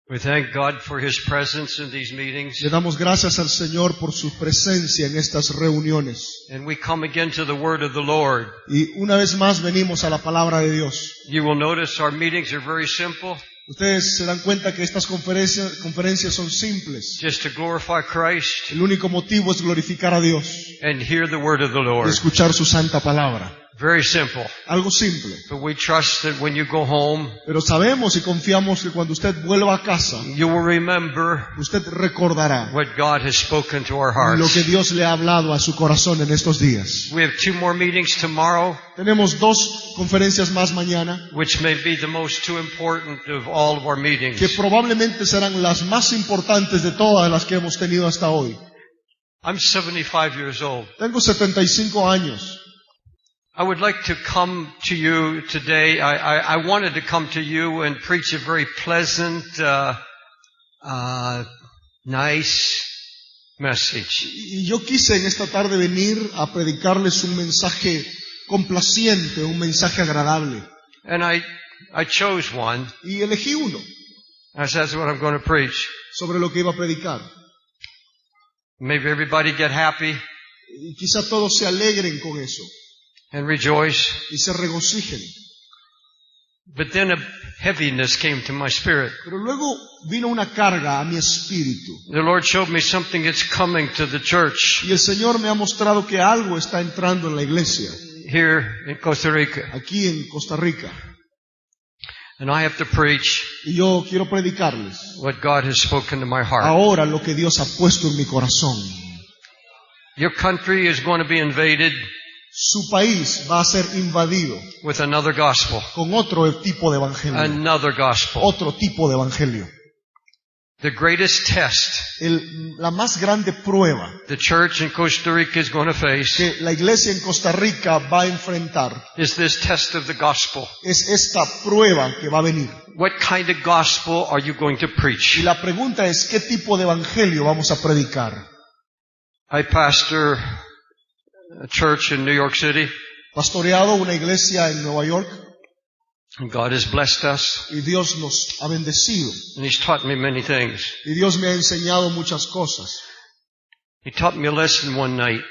We thank God for His presence in these meetings. Le damos gracias al Señor por su presencia en estas reuniones. And we come again to the word of the Lord. Y una vez más venimos a la palabra de Dios. You will notice our meetings are very simple. Ustedes se dan cuenta que estas conferencias son simples. Just to glorify Christ El único motivo es glorificar a Dios and hear the word of the y Lord. escuchar su santa palabra. Very simple. Algo simple. But we trust that when you go home, Pero sabemos y confiamos que cuando usted vuelva a casa, you will remember usted recordará what God has spoken to our lo que hearts. Dios le ha hablado a su corazón en estos días. We have 2 more meetings tomorrow, Tenemos 2 conferencias más mañana, which may be the most 2 important of all of our meetings. que probablemente serán las más importantes de todas las que hemos tenido hasta hoy. I'm 75 years old. Tengo 75 años. I would like to come to you today. I wanted to come to you and preach a very pleasant, nice message. Y yo quise en esta tarde venir a predicarles un mensaje complaciente, un mensaje agradable. And I chose one, Y elegí uno as that's what I'm going to preach. sobre lo que iba a predicar. Maybe everybody get happy Y quizá todos se alegren con eso and rejoice. y se regocijen. But then a heaviness came to my spirit. Pero luego vino una carga a mi espíritu. The Lord showed me something that's coming to the church Y el Señor me ha mostrado que algo está entrando en la iglesia, here in Costa Rica. aquí en Costa Rica. And I have to preach Y yo quiero predicarles what God has spoken to my heart. ahora lo que Dios ha puesto en mi corazón. Your country is going to be invaded Su país va a ser invadido with another gospel. con otro tipo de evangelio. Another gospel. Otro tipo de evangelio. The greatest test La más grande prueba the church in Costa Rica is going to face que la iglesia en Costa Rica va a enfrentar is this test of the gospel. es esta prueba que va a venir. What kind of gospel are you going to Y preach? la pregunta es, ¿qué tipo de evangelio vamos a predicar? I pastor a church in New York City, Pastoreado una iglesia en Nueva York and God has blessed us, y Dios nos ha bendecido. and He's taught me many things. Y Dios me ha enseñado muchas cosas. He taught me a lesson one night.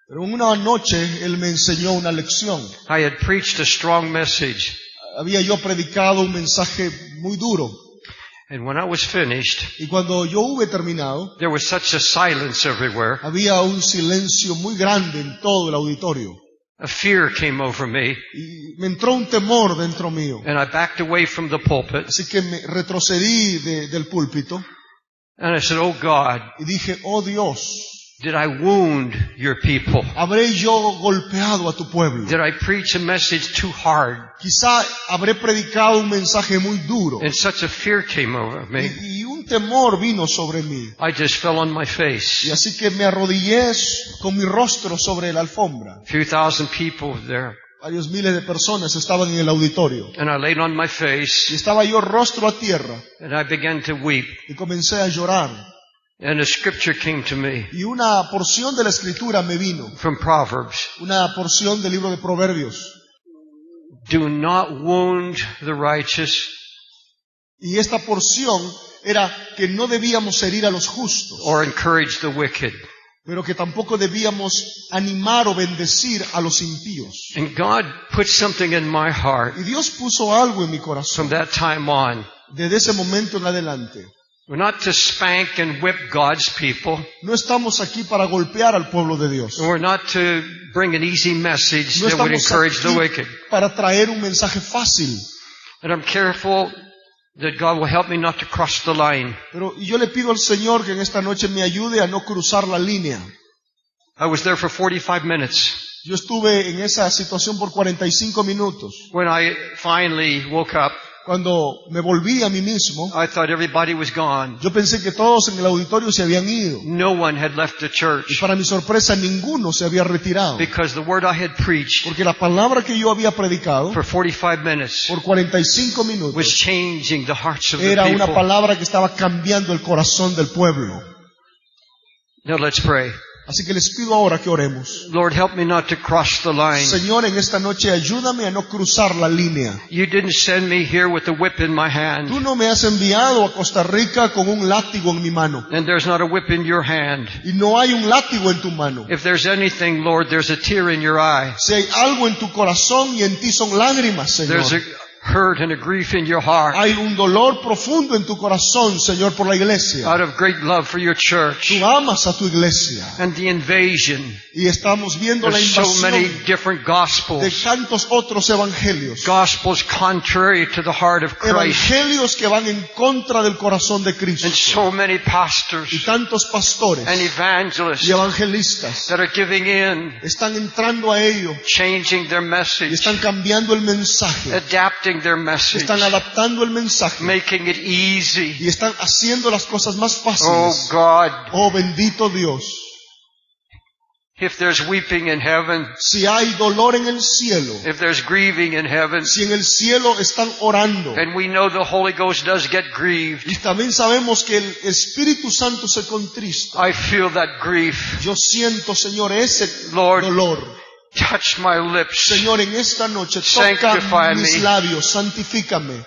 Pero en una noche Él me enseñó una lección. I had preached a strong message, Había yo predicado un mensaje muy duro. and when I was finished, Y cuando yo hube terminado, there was such a silence everywhere. había un silencio muy grande en todo el auditorio. A fear came over me, Y me entró un temor dentro mío. and I backed away from the pulpit, Así que me retrocedí del púlpito and I said, "Oh God, y dije, oh Dios, did I wound your people? ¿habré yo golpeado a tu pueblo? Did I preach a message too hard?" Quizá habré predicado un mensaje muy duro. And such a fear came over me. Y un temor vino sobre mí. I just fell on my Y face. así que me arrodillé con mi rostro sobre la alfombra. A few thousand people there. Varios miles de personas estaban en el auditorio. And I laid on my Y face, estaba yo rostro a tierra and I began to weep. y comencé a llorar. And a scripture came to me Y una porción de la escritura me vino. from Proverbs. Una porción del libro de Proverbios. Do not wound the righteous Y esta porción era que no debíamos herir a los justos, or encourage the wicked. pero que tampoco debíamos animar o bendecir a los impíos. And God put something in my heart Y Dios puso algo en mi corazón. from that time on. Desde ese momento en adelante. We're not to spank and whip God's people. No estamos aquí para golpear al pueblo de Dios. And we're not to bring an easy message No that would estamos encourage the aquí wicked. para traer un mensaje fácil. And I'm careful that God will help me not to cross the line. Pero yo le pido al Señor que en esta noche me ayude a no cruzar la línea. I was there for 45 minutes. Yo estuve en esa situación por 45 minutos. When I finally woke up, Cuando me volví a mí mismo, I thought everybody was gone. yo pensé que todos en el auditorio se habían ido. No one had left the Y church para mi sorpresa, ninguno se había retirado. because the word I had preached Porque la palabra que yo había predicado for 45 minutes por 45 was minutos changing the hearts of the era una people. palabra que estaba cambiando el corazón del pueblo. Now let's pray. Así que les pido ahora que oremos. Lord, help me not to cross the line. Señor, en esta noche ayúdame a no cruzar la línea. You didn't send me here with a whip in my Tú hand, no me has enviado a Costa Rica con un látigo en mi mano. and there's not a whip in your hand. Y no hay un látigo en tu mano. If there's anything, Lord, there's a tear in your eye. Si hay algo en tu corazón y en ti son lágrimas, Señor. There's a hurt and a grief in your heart Hay un dolor profundo en tu corazón, Señor, por la iglesia. out of great love for your church Tú amas a tu iglesia. and the invasion. Y estamos viendo la There's so many invasión different de gospels. tantos otros evangelios. Gospels contrary to the heart of Christ. Evangelios que van en contra del corazón de And Cristo. so many Y pastors tantos pastores and y evangelists evangelistas that are giving in, están entrando a ello changing their y message, están cambiando el mensaje. adapting their message, Están adaptando el mensaje making it easy. y están haciendo las cosas más Oh fáciles. God, Oh, bendito Dios. if there's weeping in heaven, Si hay dolor en el cielo, if there's grieving in heaven, si en el cielo están orando, and we know the Holy Ghost does get grieved, y también sabemos que el Espíritu Santo se contrista. I feel that grief. Yo siento, Señor, ese Lord, dolor. touch my lips. Señor, en esta noche toca Sanctify mis me. labios, santifícame.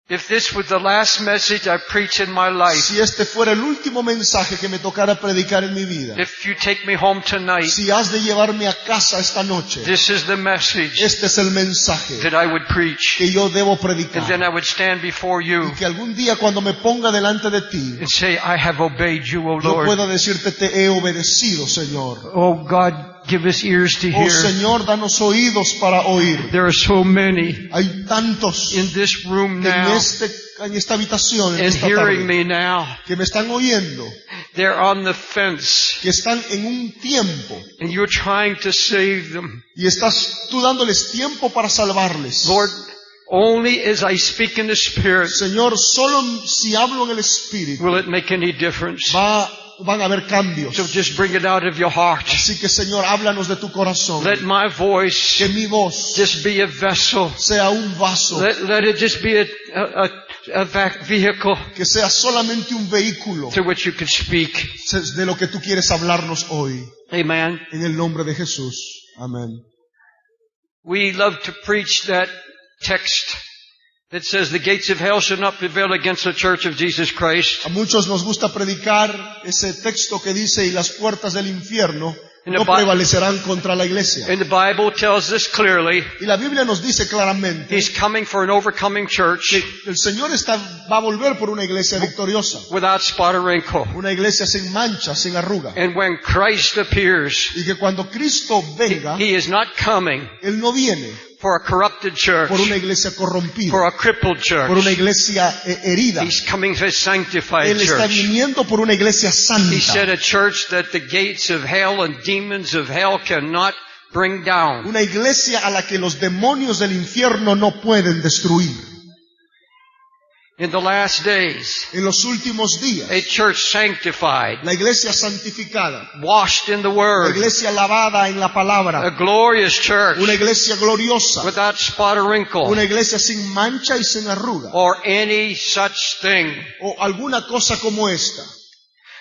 If this was the last message I preach in my life, Si este fuera el último mensaje que me tocara predicar en mi vida, if you take me home tonight, si has de llevarme a casa esta noche, this is the message este es el mensaje that I would preach. que yo debo And then predicar. I would stand before you Y que algún día cuando me ponga delante de ti, and say, I have obeyed you, O yo Lord. pueda decirte, te he obedecido, Señor. Oh God, give us ears to Oh hear. Señor, danos oídos para oír. There are so many Hay tantos in this room en now esta habitación, en and esta hearing tarde, me now. que me están oyendo, They're on the fence que están en un tiempo and you're trying to save them. y estás tú dándoles tiempo para salvarles. Lord, only as I speak in the Spirit Señor, solo si hablo en el Espíritu will it make any difference. van a haber cambios. So just bring it out of your heart. Así que Señor, háblanos de tu corazón. Let my voice Que mi voz just be a vessel. sea un vaso, Let it just be a vehicle que sea solamente un vehículo through which you can speak. de lo que tú quieres hablarnos hoy. Amen. En el nombre de Jesús. Amén. We love to preach that text that says the gates of hell shall not prevail against the church of Jesus Christ. A muchos nos gusta predicar ese texto que dice, y las puertas del infierno no prevalecerán contra la iglesia. And the Bible tells us clearly Y la Biblia nos dice claramente He's coming for an overcoming church que el Señor va a volver por una iglesia victoriosa, without spot or wrinkle. una iglesia sin mancha, sin arruga. And when Christ appears, Y que cuando Cristo venga, He is not coming Él no viene for a corrupted church, por una iglesia corrompida, for a crippled por una church. iglesia herida. He's coming for a sanctified Él está church. viniendo por una iglesia He said santa, a church that the gates of hell and demons of hell cannot bring down. una iglesia a la que los demonios del infierno no pueden destruir. In the last days, En los últimos días, a church sanctified, la iglesia santificada, washed in the la Word, iglesia lavada en la a palabra, glorious church una iglesia gloriosa, without spot or wrinkle una iglesia sin mancha y sin arruga, or any such thing. o alguna cosa como esta.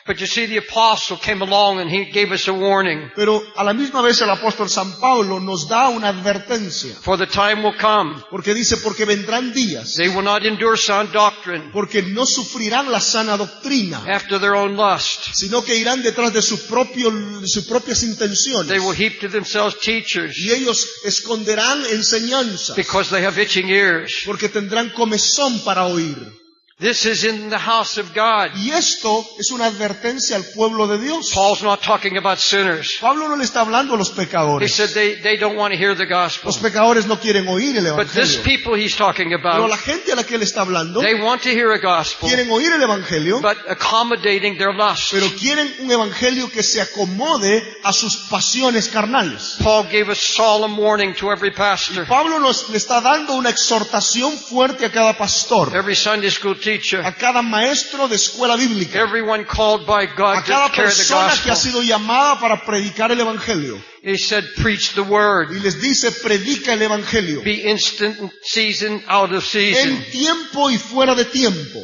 But you see, the apostle came along and he gave us a warning. Pero a la misma vez el apóstol San Pablo nos da una advertencia, For the time will come, porque dice, porque vendrán días, they will not endure sound doctrine porque no sufrirán la sana doctrina, after their own lust. sino que irán detrás de sus propias intenciones, They will heap to themselves teachers y ellos esconderán enseñanzas, because they have itching ears. porque tendrán comezón para oír. This is in the house of God. Y esto es una advertencia al pueblo de Dios. Paul's not talking about sinners. Pablo no le está hablando a los He pecadores. said they don't want to hear the gospel. Los pecadores no quieren oír el But this evangelio. people he's talking Pero la about, gente a la que él está hablando they want to hear a gospel, quieren oír el evangelio, but accommodating their lust. pero quieren un evangelio que se acomode a sus pasiones carnales. Paul gave a solemn warning to every pastor, Pablo le está dando una exhortación fuerte a cada pastor, every Sunday school teacher, a cada maestro de escuela bíblica, everyone called by a God to cada carry the persona que ha gospel. sido llamada para predicar el evangelio. He said, preach the word. Y les dice, predica el evangelio. Be instant in season, out of season. En tiempo y fuera de tiempo.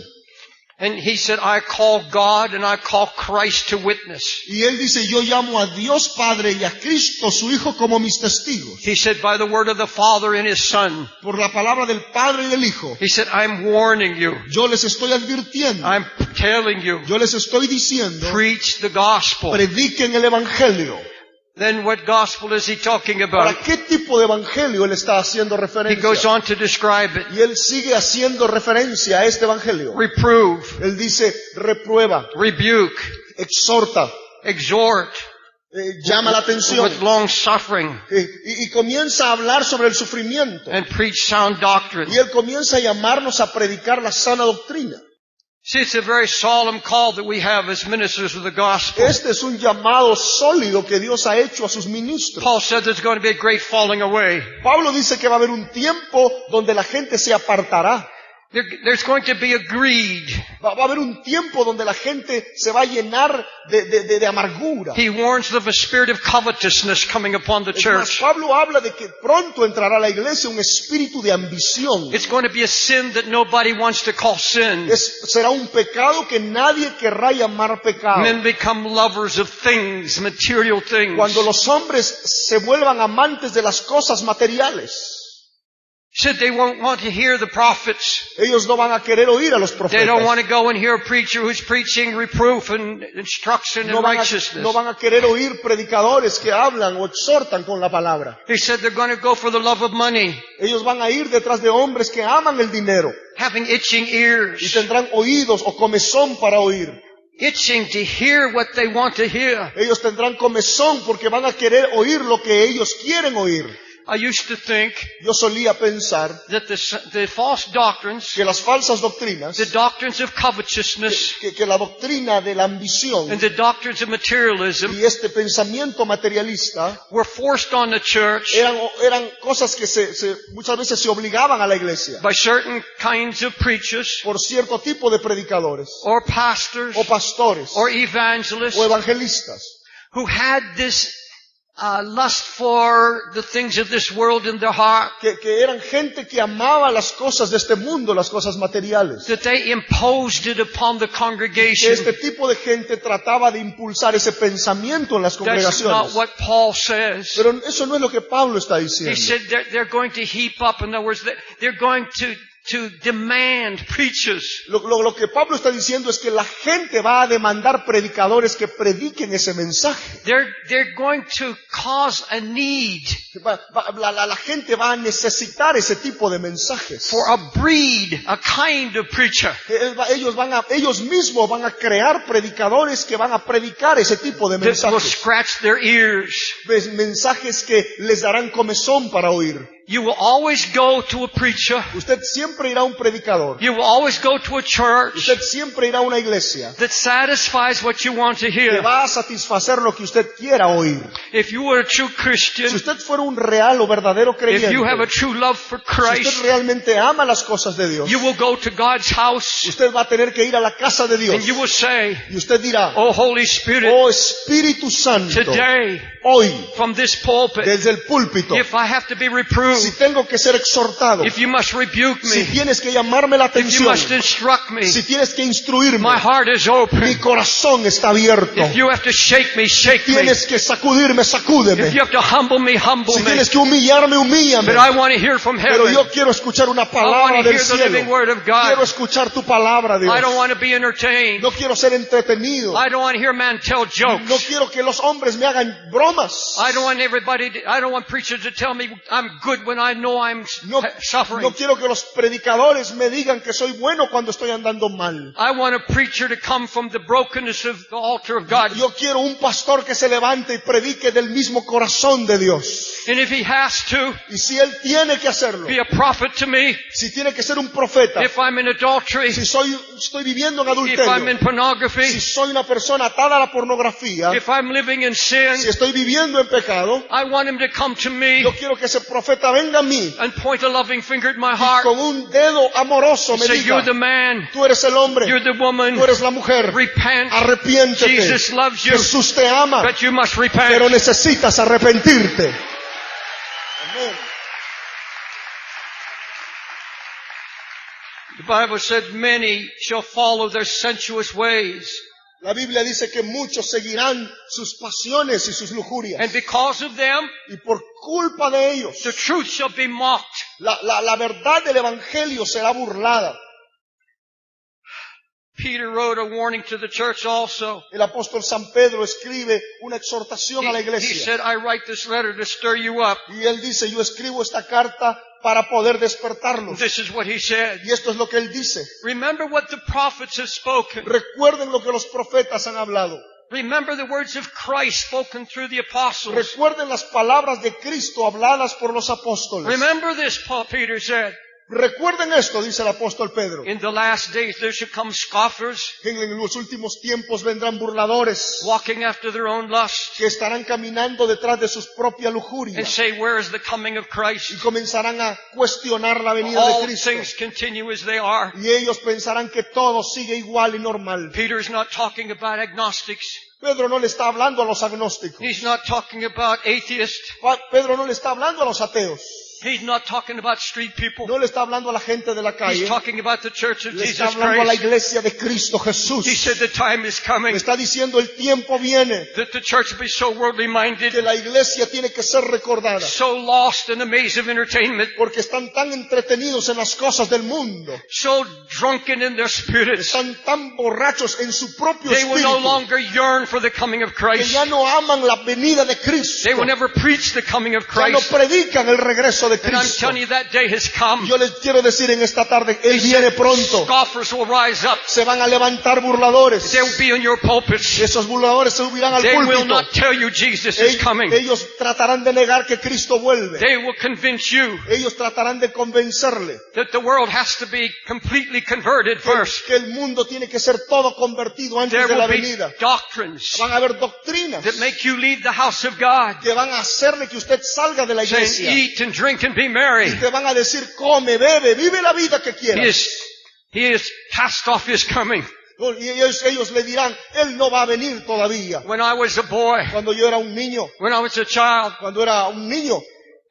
And he said, I call God and I call Christ to witness. Y él dice, yo llamo a Dios Padre y a Cristo su Hijo como mis testigos. He said, by the word of the Father and His Son. Por la palabra del Padre y del Hijo. He said, I'm warning you. Yo les estoy advirtiendo. I'm telling you. Yo les estoy diciendo. Preach the gospel. Prediquen el Evangelio. Then what gospel is he talking about? ¿Para qué tipo de evangelio él está haciendo He referencia? goes on to describe it. Y él sigue haciendo referencia a este evangelio. Reprove, Él dice, reprueba, rebuke, exhorta, exhort, llama la atención. with long suffering, Y comienza a hablar sobre el sufrimiento. and preach sound doctrine. Y él comienza a llamarnos a predicar la sana doctrina. See, it's a very solemn call that we have as ministers of the gospel. Este es un llamado sólido que Dios ha hecho a sus ministros. Paul said there's going to be a great falling away. Pablo dice que va a haber un tiempo donde la gente se apartará. There's going to be a greed. Va a haber un tiempo donde la gente se va a llenar de amargura. He warns of a spirit of covetousness coming upon the Es más, church. Pablo habla de que pronto entrará a la iglesia un espíritu de ambición. It's going to be a sin that nobody wants to call sin. Será un pecado que nadie querrá llamar pecado. Men become lovers of things, material things. Cuando los hombres se vuelvan amantes de las cosas materiales, Said they won't want to hear the prophets. ellos no van a querer oír a los They don't profetas. want to go and hear a preacher who's preaching reproof and instruction No and van, righteousness. no van a querer oír predicadores que hablan o exhortan con la palabra. He said they're going to go for the love of money, Ellos van a ir detrás de hombres que aman el dinero having itching y ears, tendrán oídos o comezón para oír. itching to hear what they want to hear. Ellos tendrán comezón porque van a querer oír lo que ellos quieren oír. I used to think Yo solía pensar that the false doctrines, que las falsas doctrinas, the doctrines of covetousness que la doctrina de la ambición and the doctrines of materialism y este pensamiento materialista were forced on the church eran cosas que muchas veces se obligaban a la iglesia by certain kinds of preachers por cierto tipo de predicadores or pastors o pastores or evangelists o evangelistas who had this lust for the things of this world in their heart, que eran gente que amaba las cosas de este mundo, las cosas materiales. that they imposed it upon the Que congregation. este tipo de gente trataba de impulsar ese pensamiento en las That's not congregaciones. what Paul says. Pero eso no es lo que Pablo está He diciendo. said they're going to heap up. In other words, they're going to demand preachers. Lo que Pablo está diciendo es que la gente va a demandar predicadores que prediquen ese mensaje. They're going to cause a need La gente va a necesitar ese tipo de mensajes. for a breed, a kind of preacher. Ellos mismos van a crear predicadores que van a predicar ese tipo de That will mensajes. scratch their ears. Mensajes que les darán comezón para oír. You will always go to a preacher. Usted siempre irá a un predicador. You will always go to a church Usted siempre irá a una iglesia that satisfies what you want to que hear. va a satisfacer lo que usted quiera oír. If you were a true Christian, Si usted fuera un real o verdadero if creyente, you have a true love for si usted Christ, realmente ama las cosas de Dios, you will go to God's house usted va a tener que ir a la casa de Dios. and you will say, Y usted dirá, Oh Holy Spirit, oh Espíritu Santo, today hoy, from this pulpit, desde el púlpito, if I have to be si reproved, tengo que ser exhortado, if you must rebuke si me, tienes que llamarme la if you atención, must instruct me, si tienes que instruirme, my heart is mi open. corazón está abierto. If you have to shake me, shake me. Tienes que sacudirme, If sacúdeme. you have to humble me, humble Si me. tienes que humillarme, humíllame. But I want to hear from Pero heaven. yo quiero escuchar una I want palabra to del hear the living cielo. word of Quiero God. escuchar tu palabra, Dios. I don't want to be entertained. No quiero ser entretenido. I don't want to hear man tell No jokes. quiero que los hombres me hagan bromas. I don't want preachers to tell me I'm good when I know I'm No suffering. quiero que los predicadores me digan que soy bueno cuando estoy andando mal. I want a preacher to come from the brokenness of the altar of God. Yo quiero un pastor que se levante y predique del mismo corazón de Dios. And if he has to Y si él tiene que hacerlo, be a prophet to me, si tiene que ser un profeta, if I'm in adultery, si estoy viviendo en if I'm in adulterio, pornography, si soy una persona atada a la pornografía, if I'm living in sin, si estoy viviendo en pecado, I want him to come to me yo quiero que ese profeta venga a mí and point a loving finger at my y heart con un dedo amoroso and me say, you're diga, the man, tú eres el hombre, you're the woman, tú eres la mujer, repent, arrepiéntete. Jesus loves you, Jesús te ama, but you must pero repent. necesitas arrepentirte. Amén. Bible said many shall follow their sensuous ways. La Biblia dice que muchos seguirán sus pasiones y sus lujurias. And because of them, Y por culpa de ellos, the truth shall be mocked. la verdad del Evangelio será burlada. Peter wrote a warning to the church also. El apóstol San Pedro escribe una exhortación a la He iglesia. said, I write this letter to stir you up. Y él dice, yo escribo esta carta para poder despertarlos. This is what he said. Y esto es lo que él dice. Remember what the prophets have spoken. Recuerden lo que los profetas han hablado. Remember the words of Christ spoken through the apostles. Recuerden las palabras de Cristo habladas por los apóstoles. Remember this, Peter said. Recuerden esto, dice el apóstol Pedro. In the last days there shall come scoffers, En los últimos tiempos vendrán burladores walking after their own lust, que estarán caminando detrás de sus propias and lujurias say, where is the coming of y Christ? comenzarán a cuestionar la venida de All Cristo. things continue as they are. Y ellos pensarán que todo sigue igual y normal. Peter's not talking about agnostics. Pedro no le está hablando a los agnósticos. He's not talking about atheists. Pedro no le está hablando a los ateos. He's not talking about street people. No le está hablando a la gente de la He's calle. talking about the church of Le está Jesus hablando a la Christ. iglesia de Cristo Jesús. He said the time is Le coming está diciendo el tiempo viene that the church will be so worldly que minded, la iglesia tiene que ser recordada. so lost in the maze of entertainment, Porque están tan entretenidos en las cosas del mundo. so drunken in their spirits, Están tan borrachos en su propio they will no espíritu. longer yearn for the coming of Que Christ. ya no aman la venida de Cristo. They will never preach the coming of Ya no Christ. predican el regreso de And I'm Cristo. telling you, that day has come. Yo les quiero decir en esta tarde, Él viene pronto. Scoffers will rise up. Se van a levantar burladores. They will be in your pulpits. Esos burladores se subirán al They will púlpito. not tell you Jesus is coming. Ellos tratarán de negar que Cristo vuelve. They will convince you Ellos tratarán de convencerle that the world has to be completely converted first. que el mundo tiene que ser todo convertido antes There de la will be venida. doctrines Van a haber doctrinas that make you leave the house of God, que van a hacerle que usted salga de la saying, iglesia. eat and drink and be merry. Y te van a decir, come, bebe, vive la vida que quieras. He is past off his coming. Y ellos le dirán, Él no va a venir todavía. When I was a boy, Cuando yo era un niño, when I was a child,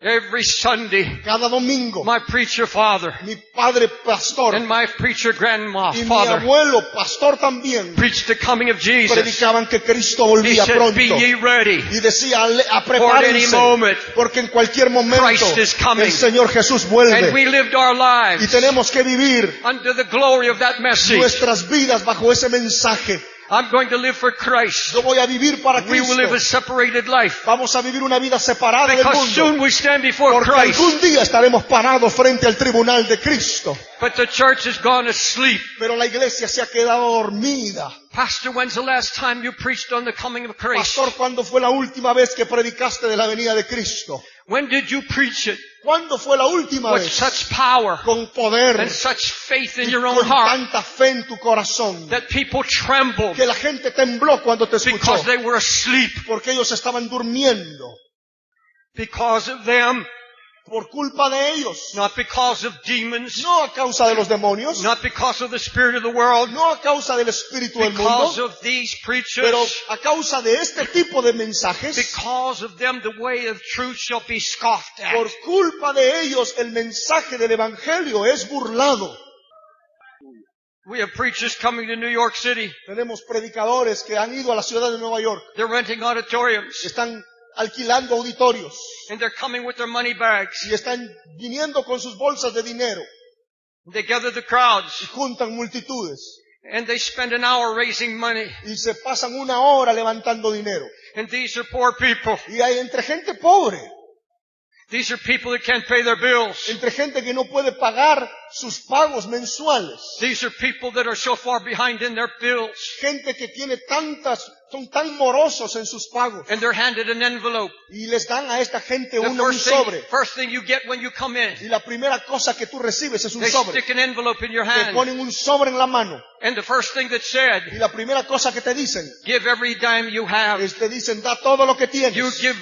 every Sunday, cada domingo, my preacher father mi padre pastor and my preacher grandma y mi father abuelo pastor también preached the coming of Jesus. predicaban que Cristo He volvía said, pronto. be ye ready, Y decía, a for at any prepárense, moment porque en cualquier momento Christ is coming. el Señor Jesús And vuelve. we lived our Y lives tenemos que vivir under the glory of that message. nuestras vidas bajo ese mensaje. I'm going to live for Christ. Yo voy a vivir para We will live a Cristo. separated life. Vamos a vivir una vida separada del Because mundo. soon we stand before Porque Christ. algún día estaremos parados frente al tribunal de Cristo. But the church has gone asleep. Pero la iglesia se ha quedado dormida. Pastor, when's the last time you preached on the coming of Christ? Pastor, ¿cuándo fue la última vez que predicaste de la venida de Cristo? When did you preach it? ¿Cuándo fue la última With vez? such power Con poder and such faith in y your own con heart tanta fe en tu corazón. that people trembled Que la gente tembló cuando te escuchó. because they were asleep. Porque ellos estaban durmiendo. Because of them, Por culpa de ellos. not because of demons, No a causa de los demonios. not because of the spirit of the world, No a causa del espíritu del because mundo. of these Pero preachers, a causa de este tipo de mensajes. because of them the way of truth shall be scoffed at. Por culpa de ellos el mensaje del evangelio es burlado. We have preachers coming to New York City. Tenemos predicadores que han ido a la ciudad de Nueva York. They're renting auditoriums Están alquilando auditorios. and they're coming with their money bags. Y están viniendo con sus bolsas de dinero. They gather the Y crowds juntan multitudes. and they spend an hour raising money. Y se pasan una hora levantando dinero. And these are poor people. Y hay entre gente pobre. These are people that can't pay their bills. Entre gente que no puede pagar sus pagos mensuales. These are people that are so far behind in their bills. Gente que tiene son tan morosos en sus pagos. And they're handed an envelope. Y les dan a esta gente The un sobre. first thing you get when you come in, Y la primera cosa que tú recibes es un they sobre. stick an envelope in your Te hand. ponen un sobre en la mano. And the first thing that's said, Y la primera cosa que te dicen give every dime you have. es te dicen, da todo lo que You tienes. give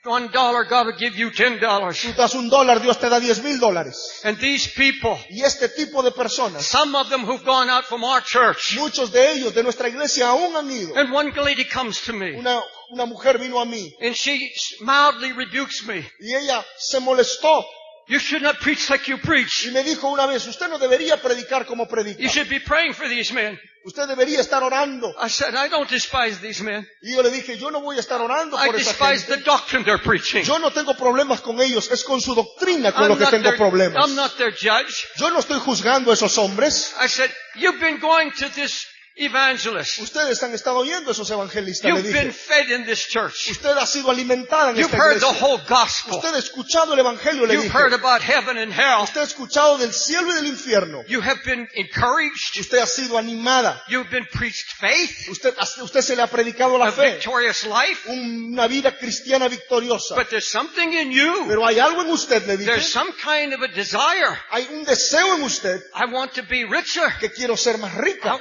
$1, God will give you $10. Tú das $1, Dios te da $10,000. And these people, Y este tipo de personas, some of them who've gone out from our church, muchos de ellos de nuestra iglesia aún han ido. and one lady comes to me, Una mujer vino a mí and she mildly rebukes me. y ella se molestó You should not preach like you preach. Y me dijo una vez, usted no debería predicar como You predica. should be praying for these men. Usted debería estar orando. I said, I don't despise these men. Y yo le dije, yo no voy a estar orando I por esa despise gente. the doctrine they're preaching. Yo no tengo problemas con ellos, es con su doctrina con I'm lo que not tengo their- problemas. I'm not their judge. Yo no estoy juzgando a esos hombres. I said, you've been going to this evangelist. Ustedes han estado oyendo a esos evangelistas, le You've been dije. fed in this church. Usted ha sido alimentada en You've esta heard the iglesia. whole gospel. Usted ha escuchado el evangelio, le You've dije. heard about heaven and hell. Usted ha escuchado del cielo y del infierno. You have been encouraged. Usted ha sido animada. You've been preached faith, Usted se le ha predicado la a fe. victorious life. Una vida cristiana victoriosa. But there's something in you. Pero hay algo en usted, le There's dije. some kind of a desire. Hay un deseo en usted I want to be richer. que quiero ser más rica.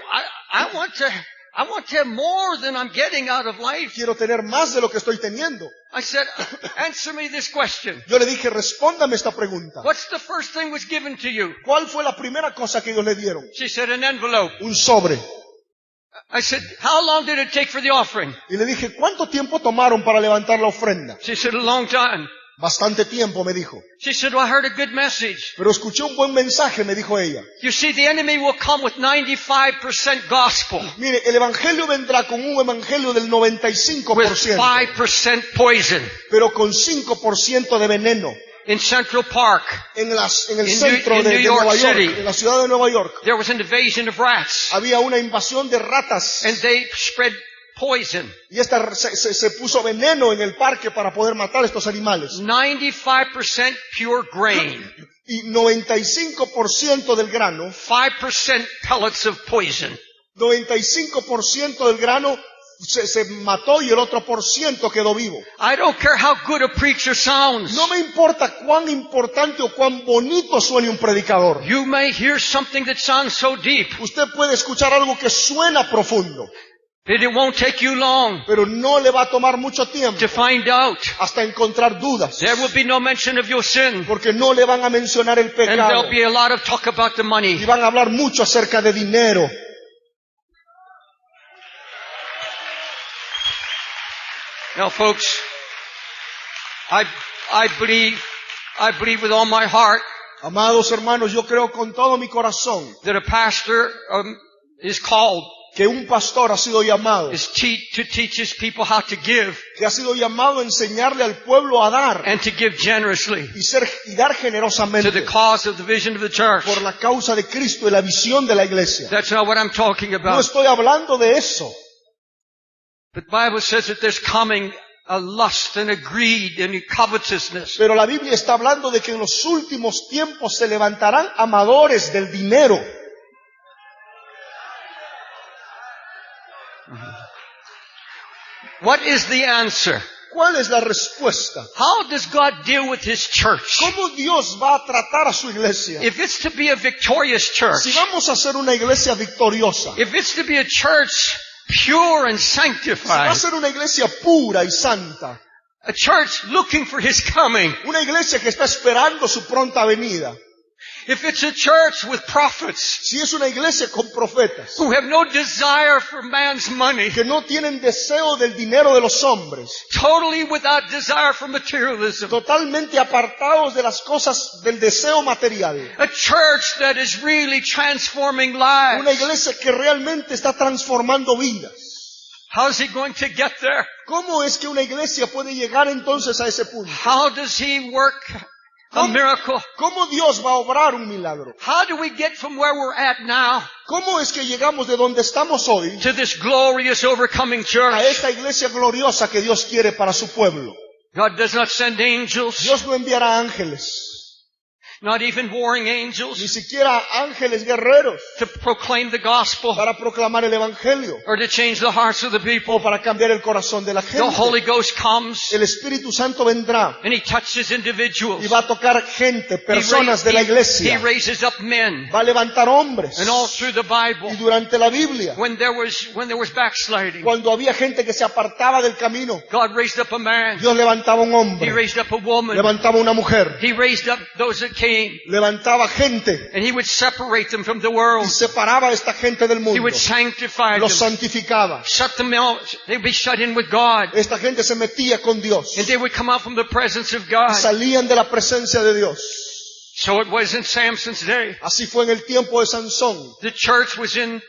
I want to have more than I'm getting out of life. Quiero tener más de lo que estoy teniendo. I said, answer me this question. Yo le dije, respóndame esta pregunta. What's the first thing was given to you? ¿Cuál fue la primera cosa que ellos le dieron? She said, an envelope. Un sobre. I said, how long did it take for the offering? Y le dije, ¿cuánto tiempo tomaron para levantar la ofrenda? She said, a long time. Bastante tiempo, me dijo. She said, well, I heard a good message. Pero escuché un buen mensaje, me dijo ella. You see, the enemy will come with 95% gospel, Mire, el evangelio vendrá con un evangelio del with 95%, 5% poison. pero con 5% de veneno. In Central Park, En el In centro New de York Nueva York, City. en la ciudad de Nueva York, there was an invasion of rats, había una invasión de ratas. and they spread poison. Y se puso veneno en el parque para poder matar estos animales. 95% pure grain, Y 95% del grano, 5% pellets of poison. 95% del grano se mató y el otro % quedó vivo. I don't care how good a preacher sounds. No me importa cuán importante o cuán bonito suene un predicador. You may hear something that sounds so deep, Usted puede escuchar algo que suena profundo, but it won't take you long pero no le va a tomar mucho tiempo to find out. hasta encontrar dudas. There will be no mention of your sin, Porque no le van a mencionar el and pecado. there'll be a lot of talk about the Y money. van a hablar mucho acerca de dinero. Now, folks, I believe with all my heart Amados hermanos, yo creo con todo mi corazón that a pastor is called que un pastor ha sido llamado, to teach his people how to give que ha sido llamado a enseñarle al pueblo a dar and to give generously y dar to the generosamente cause of the vision of the church. por la causa de Cristo y la visión de la iglesia. That's not what I'm talking No about. estoy hablando de eso. The Bible says that there's coming a lust and a greed and a covetousness. Pero la Biblia está hablando de que en los últimos tiempos se levantarán amadores del dinero. What is the answer? ¿Cuál es la respuesta? How does God deal with His church? ¿Cómo Dios va a tratar a su iglesia? If it's to be a victorious Si church, vamos a ser una iglesia victoriosa, if it's to be a church pure and si va a sanctified, ser una iglesia pura y santa, a church looking for His coming, una iglesia que está esperando su pronta venida, if it's a church with prophets si es una iglesia con profetas who have no desire for man's money, que no tienen deseo del dinero de los hombres, totally without desire for materialism, totalmente apartados de las cosas del deseo material, a church that is really transforming una lives, iglesia que realmente está transformando vidas. how's He going to get there? ¿Cómo es que una iglesia puede llegar entonces a ese punto? How does He work a miracle? ¿Cómo Dios va a obrar un milagro? How do we get from where we're at now ¿Cómo es que llegamos de donde estamos hoy to this glorious overcoming a church? esta iglesia gloriosa que Dios quiere para su pueblo? God does not send angels, Dios no enviará ángeles, not even warring ni angels, siquiera ángeles guerreros to proclaim the gospel para proclamar el evangelio or to change the hearts of the o people. para cambiar el corazón de la The Holy gente. Ghost comes El Espíritu Santo vendrá and He touches individuals. y va a tocar gente, He personas de la iglesia. raises up men. Va a levantar hombres. And all through the Bible, Y durante la Biblia, when there was backsliding, cuando había gente que se apartaba del camino, God raised up a man. Dios levantaba un He hombre, raised up a woman. levantaba una mujer, He raised up those that came, levantaba gente and He would separate them from the y world. separaba a esta gente del He mundo, would sanctify los them, santificaba. shut them out. They'd be shut in with God, Esta gente se metía con Dios, and they would come out from the presence of God. salían de la presencia de Dios. So it was in Samson's day. Así fue en el tiempo de Sansón. The church was in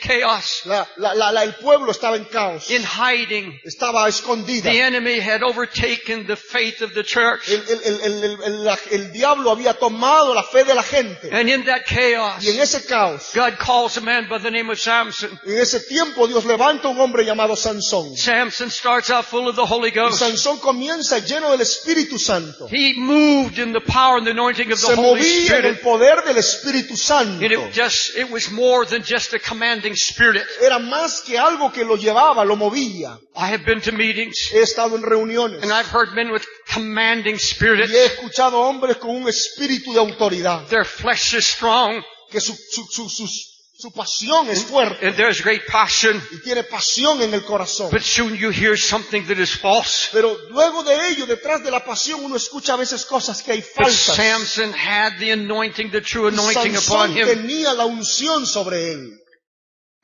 chaos, El pueblo estaba en caos, in hiding. estaba escondida. The enemy had overtaken the faith of the church. El diablo había tomado la fe de la gente. And in that chaos, Y en ese caos, God calls a man by the name of Samson. en ese tiempo Dios levanta un hombre llamado Sansón. Samson starts out full of the Holy Y Ghost. Sansón comienza lleno del Espíritu Santo. He moved in the power and the anointing of the Se Holy movía en el Spirit. poder del Espíritu Santo. And it was more than just a commanding spirit. Era más que algo que lo llevaba, lo movía. I have been to meetings He estado en reuniones and I've heard men with commanding y spirits. he escuchado hombres con un espíritu de autoridad, Their flesh is strong que su pasión es fuerte and there's great passion. y tiene pasión en el corazón. But soon you hear something that is false. Pero luego de ello, detrás de la pasión, uno escucha a veces cosas que hay But falsas. Samson had the anointing, the true Y anointing upon Sansón him. tenía la unción sobre él,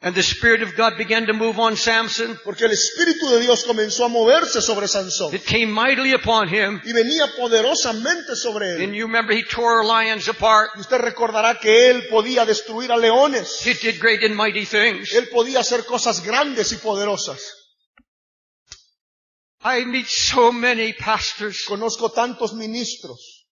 And the Spirit of God began to move on Samson. porque el Espíritu de Dios comenzó a moverse sobre Sansón It came mightily upon him. y venía poderosamente sobre él. And you remember he tore lions apart. Y usted recordará que él podía destruir a leones. He did great and mighty things. Él podía hacer cosas grandes y poderosas. I meet so many pastors, Conozco tantos ministros,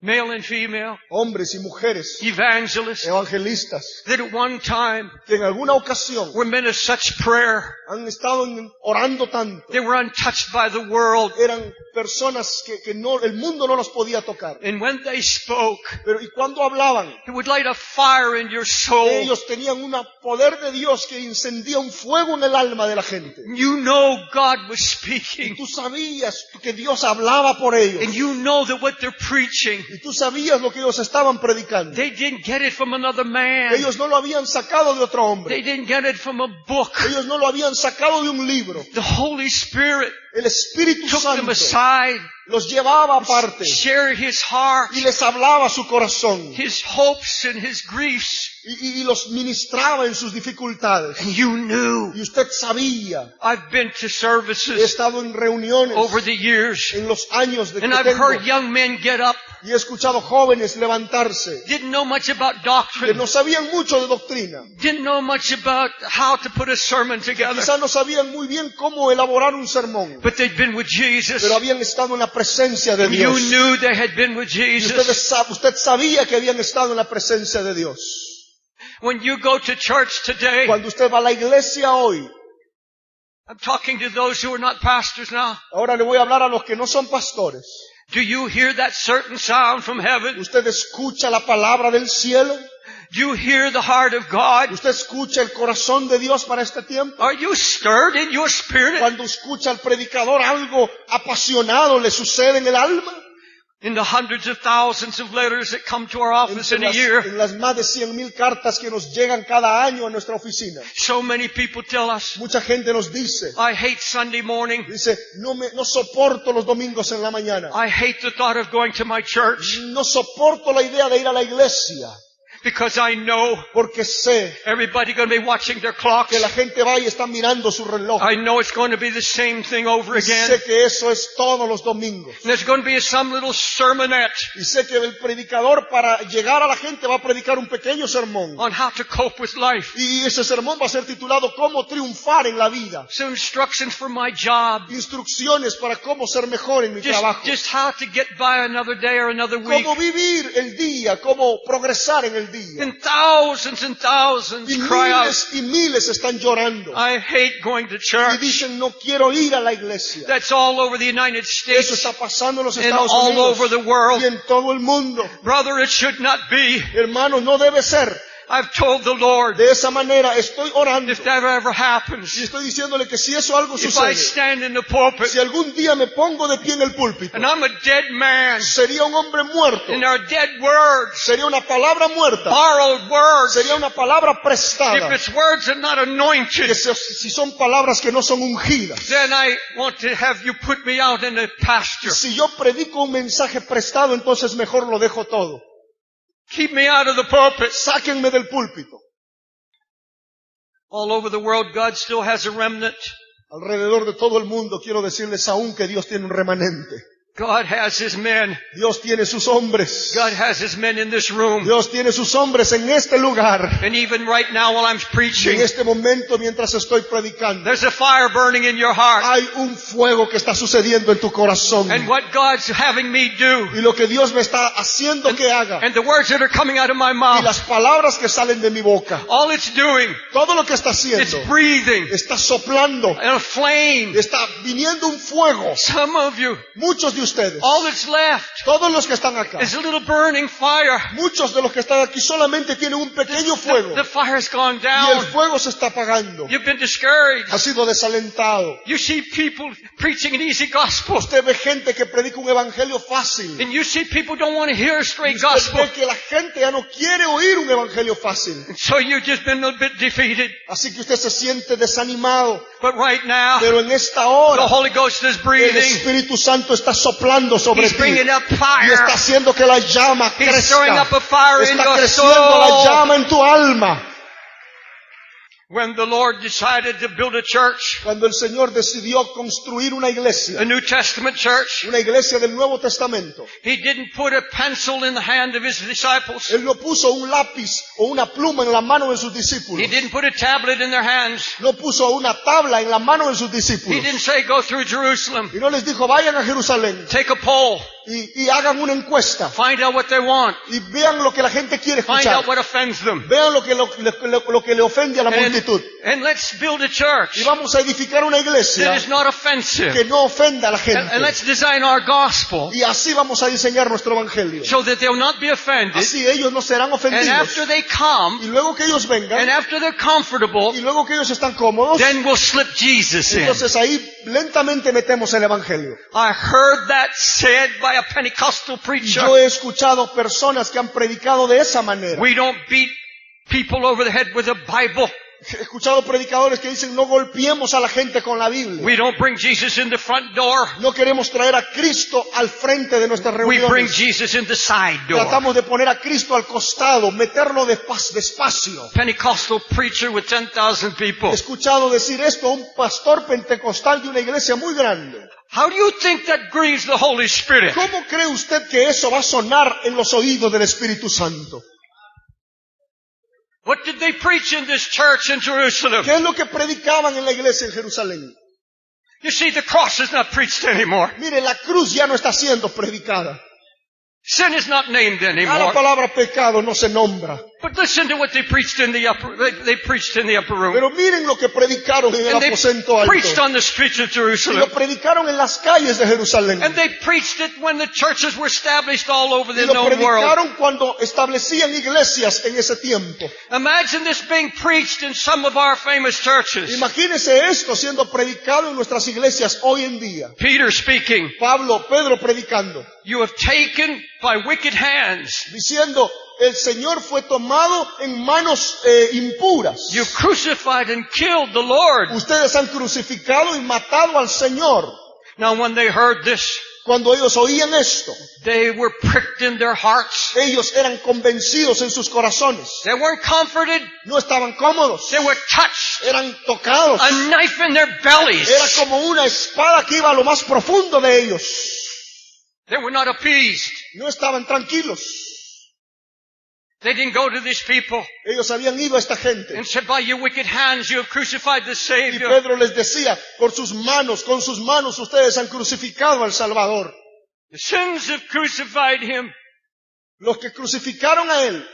male and female, hombres y mujeres, evangelists, evangelistas, that at one time que en alguna ocasión were men of such prayer. han estado orando tanto. They were untouched by the world. Eran personas que no, el mundo no los podía tocar. And when they spoke, Pero y cuando hablaban, it would light a fire in your soul. ellos tenían un poder de Dios que encendía un fuego en el alma de la gente. You know God was Y speaking. tú sabías que Dios hablaba por ellos. And you know that what they're preaching, Y tú sabías lo que ellos estaban predicando. they didn't get it from another man. Ellos no lo habían sacado de otro hombre. They didn't get it from a book. Ellos no lo habían sacado de un libro. The Holy Spirit El Espíritu took them Santo aside, los llevaba aparte shared his heart, y les hablaba su corazón his hopes and his griefs. y los ministraba en sus dificultades. And you knew. Y usted sabía. I've been to He services estado en reuniones over the years, en los años de que and I've tengo heard young men get up, y he escuchado jóvenes levantarse didn't know much about que doctrine, no sabían mucho de doctrina. didn't know much about how to put a sermon together, Quizás no sabían muy bien cómo elaborar un sermón, but they'd been with Jesus. pero habían estado en la presencia de You Dios. knew they had been with Y Jesus. usted sabía que habían estado en la presencia de Dios. When you go to church today, Cuando usted va a la iglesia hoy, I'm talking to those who are not pastors now. ahora le voy a hablar a los que no son pastores. Do you hear that certain sound from heaven? Usted escucha la palabra del cielo. Do you hear the heart of God? Usted escucha el corazón de Dios para este tiempo. Are you stirred in your spirit? Cuando escucha al predicador, algo apasionado le sucede en el alma. In the hundreds of thousands of letters that come to our office in a year, En las más de 100,000 cartas que nos llegan cada año a nuestra oficina. so many people tell us, Mucha gente nos dice, I hate Sunday morning. no soporto los domingos en la mañana. I hate the thought of going to my church No soporto la idea de ir a la iglesia because I know porque sé everybody going to be watching their clocks. que la gente va y está mirando su reloj. I know it's going to be the same thing over again. Sé que eso es todos los domingos. And there's going to be some little sermonette Y sé que el predicador para llegar a la gente va a predicar un pequeño sermón. on how to cope with life. Y ese sermón va a ser titulado ¿Cómo triunfar en la vida? Some instructions for my job. Instrucciones para cómo ser mejor en mi trabajo. Just how to get by another day or another week. Cómo vivir el día, cómo progresar en el día. And thousands Y cry out, miles y miles están llorando. I hate going to Y church. dicen, no quiero ir a la iglesia. That's all over the United Eso States está pasando en los and Estados all Unidos over the world. y en todo el mundo. Brother, it should not be. Hermanos, no debe ser. I've told the Lord, De esa manera estoy orando if that ever y happens, estoy diciéndole que si eso algo if I sucede, stand in the pulpit si algún día me pongo de pie en el púlpito, and I'm a dead man, sería un hombre muerto, and our dead words, sería una palabra muerta, borrowed words, sería una palabra if prestada, it's words that are not anointed, que si son palabras que no son ungidas. then I want to have you put me out in the pasture. Si yo predico un mensaje prestado, entonces mejor lo dejo todo. Keep me out of the pulpit. Sáquenme del púlpito. All over the world, God still has a remnant. Alrededor de todo el mundo quiero decirles aún que Dios tiene un remanente. God has His men. Dios tiene sus hombres. God has His men in this room. Dios tiene sus hombres en este lugar. And even right now while I'm Y en preaching, este momento mientras estoy predicando, there's a fire burning in your heart. hay un fuego que está sucediendo en tu corazón. And what God's having me do, Y lo que Dios me está haciendo que haga, and the words that are coming out of my y mouth, las palabras que salen de mi boca, all it's doing, todo lo que está it's haciendo, breathing está soplando, and a flame. está viniendo un fuego. Some of you, Muchos de ustedes, all that's left todos los que están acá, is a little burning fire. muchos de los que están aquí solamente tienen un pequeño fuego. The fire's gone Y el down. fuego se está apagando. You've been discouraged. Ha sido desalentado. You see people preaching an easy gospel. Usted ve gente que predica un evangelio fácil. And you see people don't want to hear a straight Usted gospel. ve que la gente ya no quiere oír un evangelio fácil. So you've just been a little bit defeated. Así que usted se siente desanimado. But right now, Pero en esta the hora, Holy Ghost is el breathing. Espíritu Santo está soplando sobre He's ti. bringing up Y está fire. haciendo que la llama He's throwing up crezca. a fire in Está your creciendo la soul. llama en tu alma. When the Lord decided to build a church, Cuando el Señor decidió construir una iglesia, a New Testament church, una iglesia del Nuevo Testamento, He didn't put a pencil in the hand of His disciples. Él no puso un lápiz o una pluma en la mano de sus He discípulos. didn't put a tablet in their hands. No puso una tabla en la mano de sus He discípulos. didn't say, go through Jerusalem, Y no les dijo, vayan a Jerusalén take a poll, y hagan una encuesta. find out what they want, Y vean lo que la gente quiere find escuchar. out what offends them, Vean lo que le ofende a la multitud. and let's build a church Y vamos a edificar una that iglesia is not offensive. que no ofenda a la And gente. let's design our gospel Y así vamos a diseñar nuestro evangelio. so that they'll not be offended. Así ellos no serán And ofendidos. after they come, Y luego que ellos and vengan, after they're comfortable, y luego que ellos están cómodos, then we'll slip Jesus in. entonces ahí lentamente metemos el evangelio. I heard that said by a Pentecostal Y preacher. yo he escuchado personas que han predicado de esa manera. We don't beat people over the head with a Bible. He escuchado predicadores que dicen, no golpeemos a la gente con la Biblia. We don't bring Jesus in the front door. No queremos traer a Cristo al frente de nuestras We bring reuniones. Jesus in the side door. Tratamos de poner a Cristo al costado, meterlo despacio. Pentecostal preacher with 10,000 people. He escuchado decir esto a un pastor pentecostal de una iglesia muy grande. How do you think that grieves the Holy Spirit? ¿Cómo cree usted que eso va a sonar en los oídos del Espíritu Santo? What did they preach in this church in Jerusalem? ¿Qué es lo que predicaban en la iglesia en Jerusalén? You see, the cross is not preached anymore. Mire, la cruz ya no está siendo predicada. Sin is not named Ya la anymore. palabra pecado no se nombra. But listen to what they preached in the upper, they preached in the upper room. Pero miren lo que predicaron en el And they aposento preached alto. on the streets of Y lo Jerusalem. predicaron en las calles de Jerusalén. And they preached it when the churches were established all over Y the lo known world. predicaron cuando establecían iglesias en ese tiempo. Imagine this being preached in some of our famous churches. Imagínense esto siendo predicado en nuestras iglesias hoy en día. Peter speaking, Pedro predicando, you have taken by wicked hands. diciendo, el Señor fue tomado en manos impuras. You crucified and killed the Lord. Ustedes han crucificado y matado al Señor. Now when they heard this, Cuando ellos oían esto, they were pricked in their hearts. ellos eran convencidos en sus corazones. They weren't comforted. No estaban cómodos. They were touched. Eran tocados. A knife in their bellies. Era como una espada que iba a lo más profundo de ellos. They were not appeased. No estaban tranquilos. They didn't go to these people Ellos habían ido a esta gente. and said, by your wicked hands you have crucified the Y Savior. Pedro les decía, con sus manos ustedes han crucificado al Salvador. The sins have crucified him. Los que crucificaron a él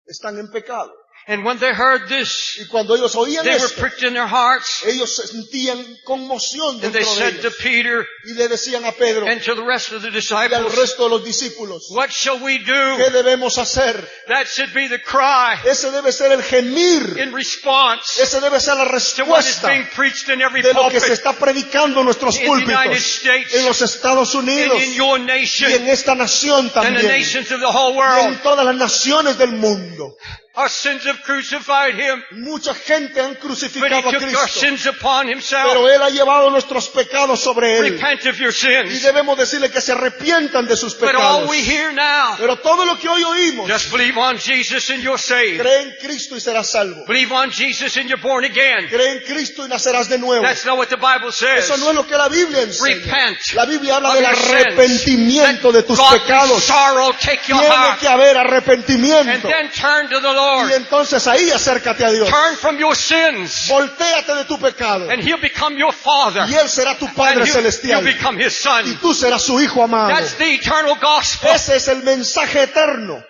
están en pecado. And when they heard this, Y cuando ellos oían they were esto, pricked in their hearts. ellos sentían conmoción And dentro they de said to ellos. Peter Y le decían a Pedro and to the rest of the y al disciples, resto de los discípulos, what shall we do? ¿qué debemos hacer? That should be the cry Ese debe ser el gemir. in response Ese debe ser la to what is respuesta being preached in every de lo que se pulpit está predicando en nuestros in the United púlpitos, States en los Estados and Unidos in your y nation en esta nación and the también, nations of the whole y world. en todas las naciones del mundo. Our sins have crucified him, Mucha gente han but crucificado he a took our Cristo, sins upon himself. pero Él ha llevado nuestros pecados sobre Él. Repent of your Y sins. debemos decirle que se arrepientan de sus But all pecados. we hear now, Pero todo lo que hoy oímos, just believe on Jesus and you're saved. cree en Cristo y serás salvo. Believe on Jesus and you're born again. Cree en Cristo y nacerás de nuevo. That's not what the Bible says. Eso no es lo que la Biblia enseña. Repent La Biblia habla of del your sins. arrepentimiento de tus Godly pecados. sorrow take your Tiene heart. que haber And arrepentimiento. then turn to the Y Lord. entonces ahí acércate a Dios. Turn from your sins. Voltéate de tu pecado. And He'll become your Father. Y Él será tu And Padre you'll celestial. become His Y Son. tú serás su Hijo amado. That's the eternal gospel. Ese es el mensaje eterno.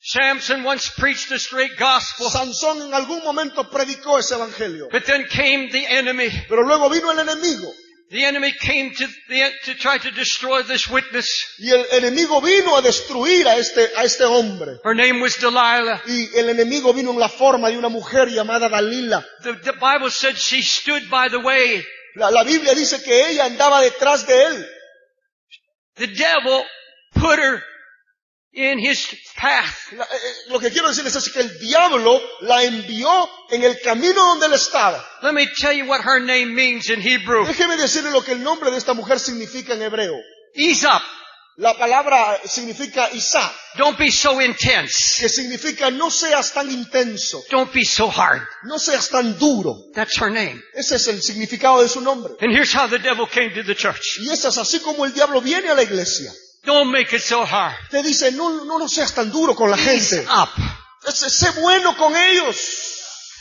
Samson once preached a straight gospel. Sansón en algún momento predicó ese evangelio. But then came the enemy. Pero luego vino el enemigo. The enemy came to try to destroy this witness. Y el enemigo vino a destruir a este hombre. Her name was Delilah. Y el enemigo vino en la forma de una mujer llamada Dalila. The Bible said she stood by the way. La Biblia dice que ella andaba detrás de él. The devil put her in his path. Lo que quiero decirles es que el diablo la envió en el camino donde él estaba. Let me tell you what her name means in Hebrew. Déjeme decirle lo que el nombre de esta mujer significa en hebreo. Ease up. La palabra significa Isa, Don't be so intense. que significa no seas tan intenso, Don't be so hard. no seas tan duro. That's her name. Ese es el significado de su nombre. And here's how the devil came to the church. Y eso es así como el diablo viene a la iglesia. Don't make it so hard. Te dice, no seas tan duro con la Ease gente. up. Sé bueno con ellos.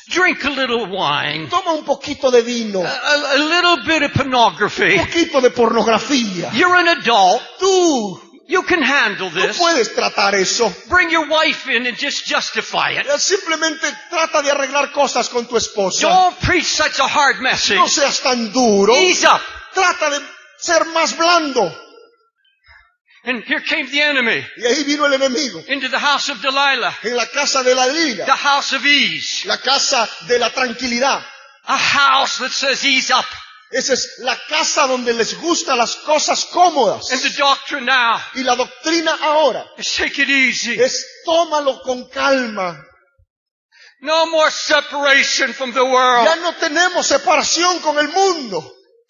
Drink a little wine. Toma un poquito de vino, A little bit of pornography. un poquito de pornografía. You're an adult. Tú You can handle no this. puedes tratar eso. Bring your wife in and just justify it. Simplemente trata de arreglar cosas con tu esposa. Don't preach such a hard message. No seas tan duro. Ease up. Trata de ser más blando. And here came the enemy Y ahí vino el enemigo. into the house of Delilah, En la casa de la liga. the house of ease, La casa de la tranquilidad. a house that says ease up. Esa es la casa donde les gustan las cosas cómodas. And the doctrine now Y la doctrina ahora is take it easy. es tómalo con calma. No more separation from the world. Ya no tenemos separación con el mundo.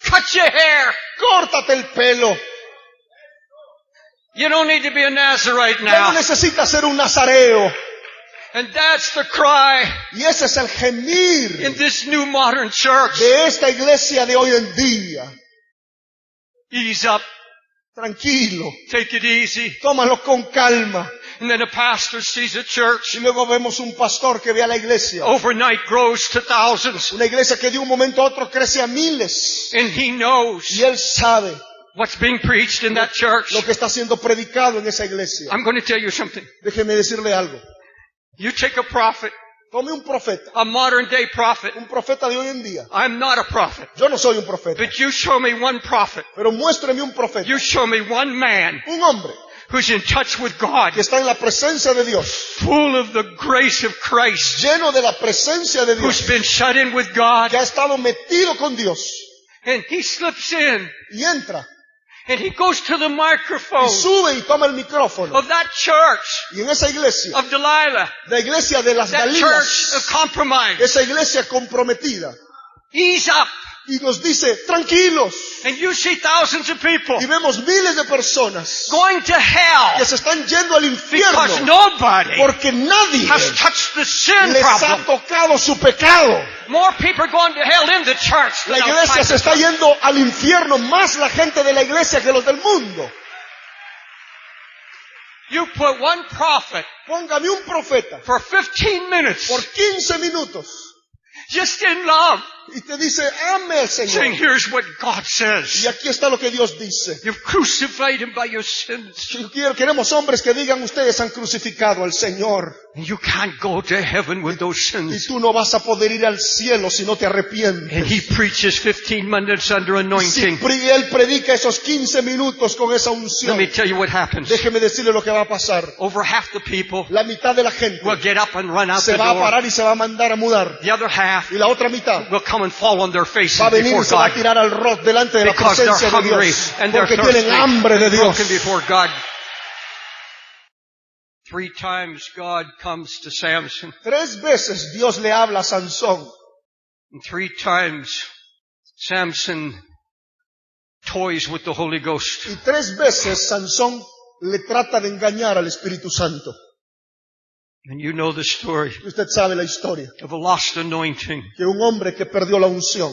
Cut your hair. Córtate el pelo. You don't need to be a Nazarite Ya no now. necesitas ser un nazareo. And that's the cry Y ese es el gemir in this new modern church. de esta iglesia de hoy en día. Ease up. Tranquilo. Take it easy. Tómalo con calma. And then a pastor sees a church Y luego vemos un pastor que ve a la iglesia. overnight grows to thousands. Una iglesia que de un momento a otro crece a miles. And he knows Y él sabe what's being preached in that church. lo que está siendo predicado en esa iglesia. I'm going to tell you something. Déjeme decirle algo. You take a prophet, Tome un profeta. a modern day prophet. Un profeta de hoy en día. I'm not a prophet. Yo no soy un profeta. But you show me one prophet. Pero muéstreme un profeta. You show me one man Un hombre who's in touch with God, que está en la presencia de Dios. full of the grace of Christ, Lleno de la presencia de who's Dios. been shut in with God. Que ha estado metido con Dios. And he slips in Y entra. and he goes to the Y microphone sube y toma el micrófono. of that church Y en esa iglesia. of Delilah, La iglesia de las that church of Dalilas. compromise. Esa iglesia comprometida. Ease up. Y nos dice, tranquilos. And you see thousands of people Y vemos miles de personas going to hell que se están yendo al because infierno. nobody Porque nadie has touched the sin les ha problem. tocado su pecado. More people are going to hell in the church La than iglesia outside se the está church. yendo al infierno, más la gente de la iglesia que los del mundo. You put one prophet Póngame un profeta for 15 minutes por 15 minutos just in love, y te dice, ame al saying, Señor. here's what God Y says. aquí está lo que Dios dice. You've crucified him by your sins. Queremos hombres que digan, ustedes han crucificado al Señor. And you can't go to heaven with those Y sins. tú no vas a poder ir al cielo si no te And arrepientes. he preaches 15 minutes under Si anointing. él predica esos 15 minutos con esa Let unción, me tell you what happens. déjeme decirle lo que va a pasar. Over half the people La mitad de la gente will get up and run out se the va a door. parar y se va a mandar a mudar. The other half Y la otra mitad will come and fall on their faces va a venir y before se va a God tirar al rostro delante de la because they're presencia de hungry Dios. and they're Porque thirsty tienen hambre de and Dios. broken before God. 3 times God comes to Samson. 3 veces Dios le habla a Sansón. And 3 times Samson toys with the Holy Ghost. Y 3 veces Sansón le trata de engañar al Espíritu Santo. And you know the story Y usted sabe la historia. of a lost anointing. Que un hombre que perdió la unción.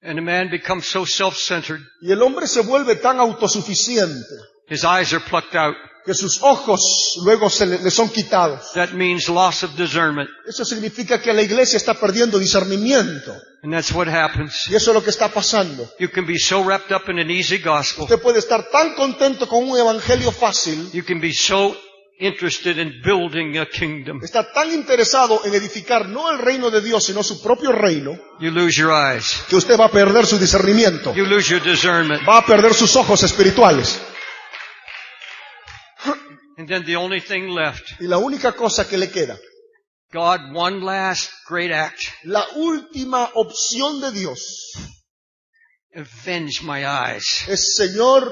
And a man becomes so self-centered, Y el hombre se vuelve tan autosuficiente his eyes are plucked out. que sus ojos luego le son quitados. That means loss of discernment. Eso significa que la iglesia está perdiendo discernimiento. And that's what happens. Y eso es lo que está pasando. You can be so wrapped up in an easy gospel. Usted puede estar tan contento con un evangelio fácil. You can be so interested in building a kingdom. Está tan interesado en edificar no el reino de Dios, sino su propio reino, You lose your eyes. que usted va a perder su discernimiento. You lose your discernment. Va a perder sus ojos espirituales. And then the only thing left, Y la única cosa que le queda, God, one last great act. la última opción de Dios, Avenge my eyes. es Señor,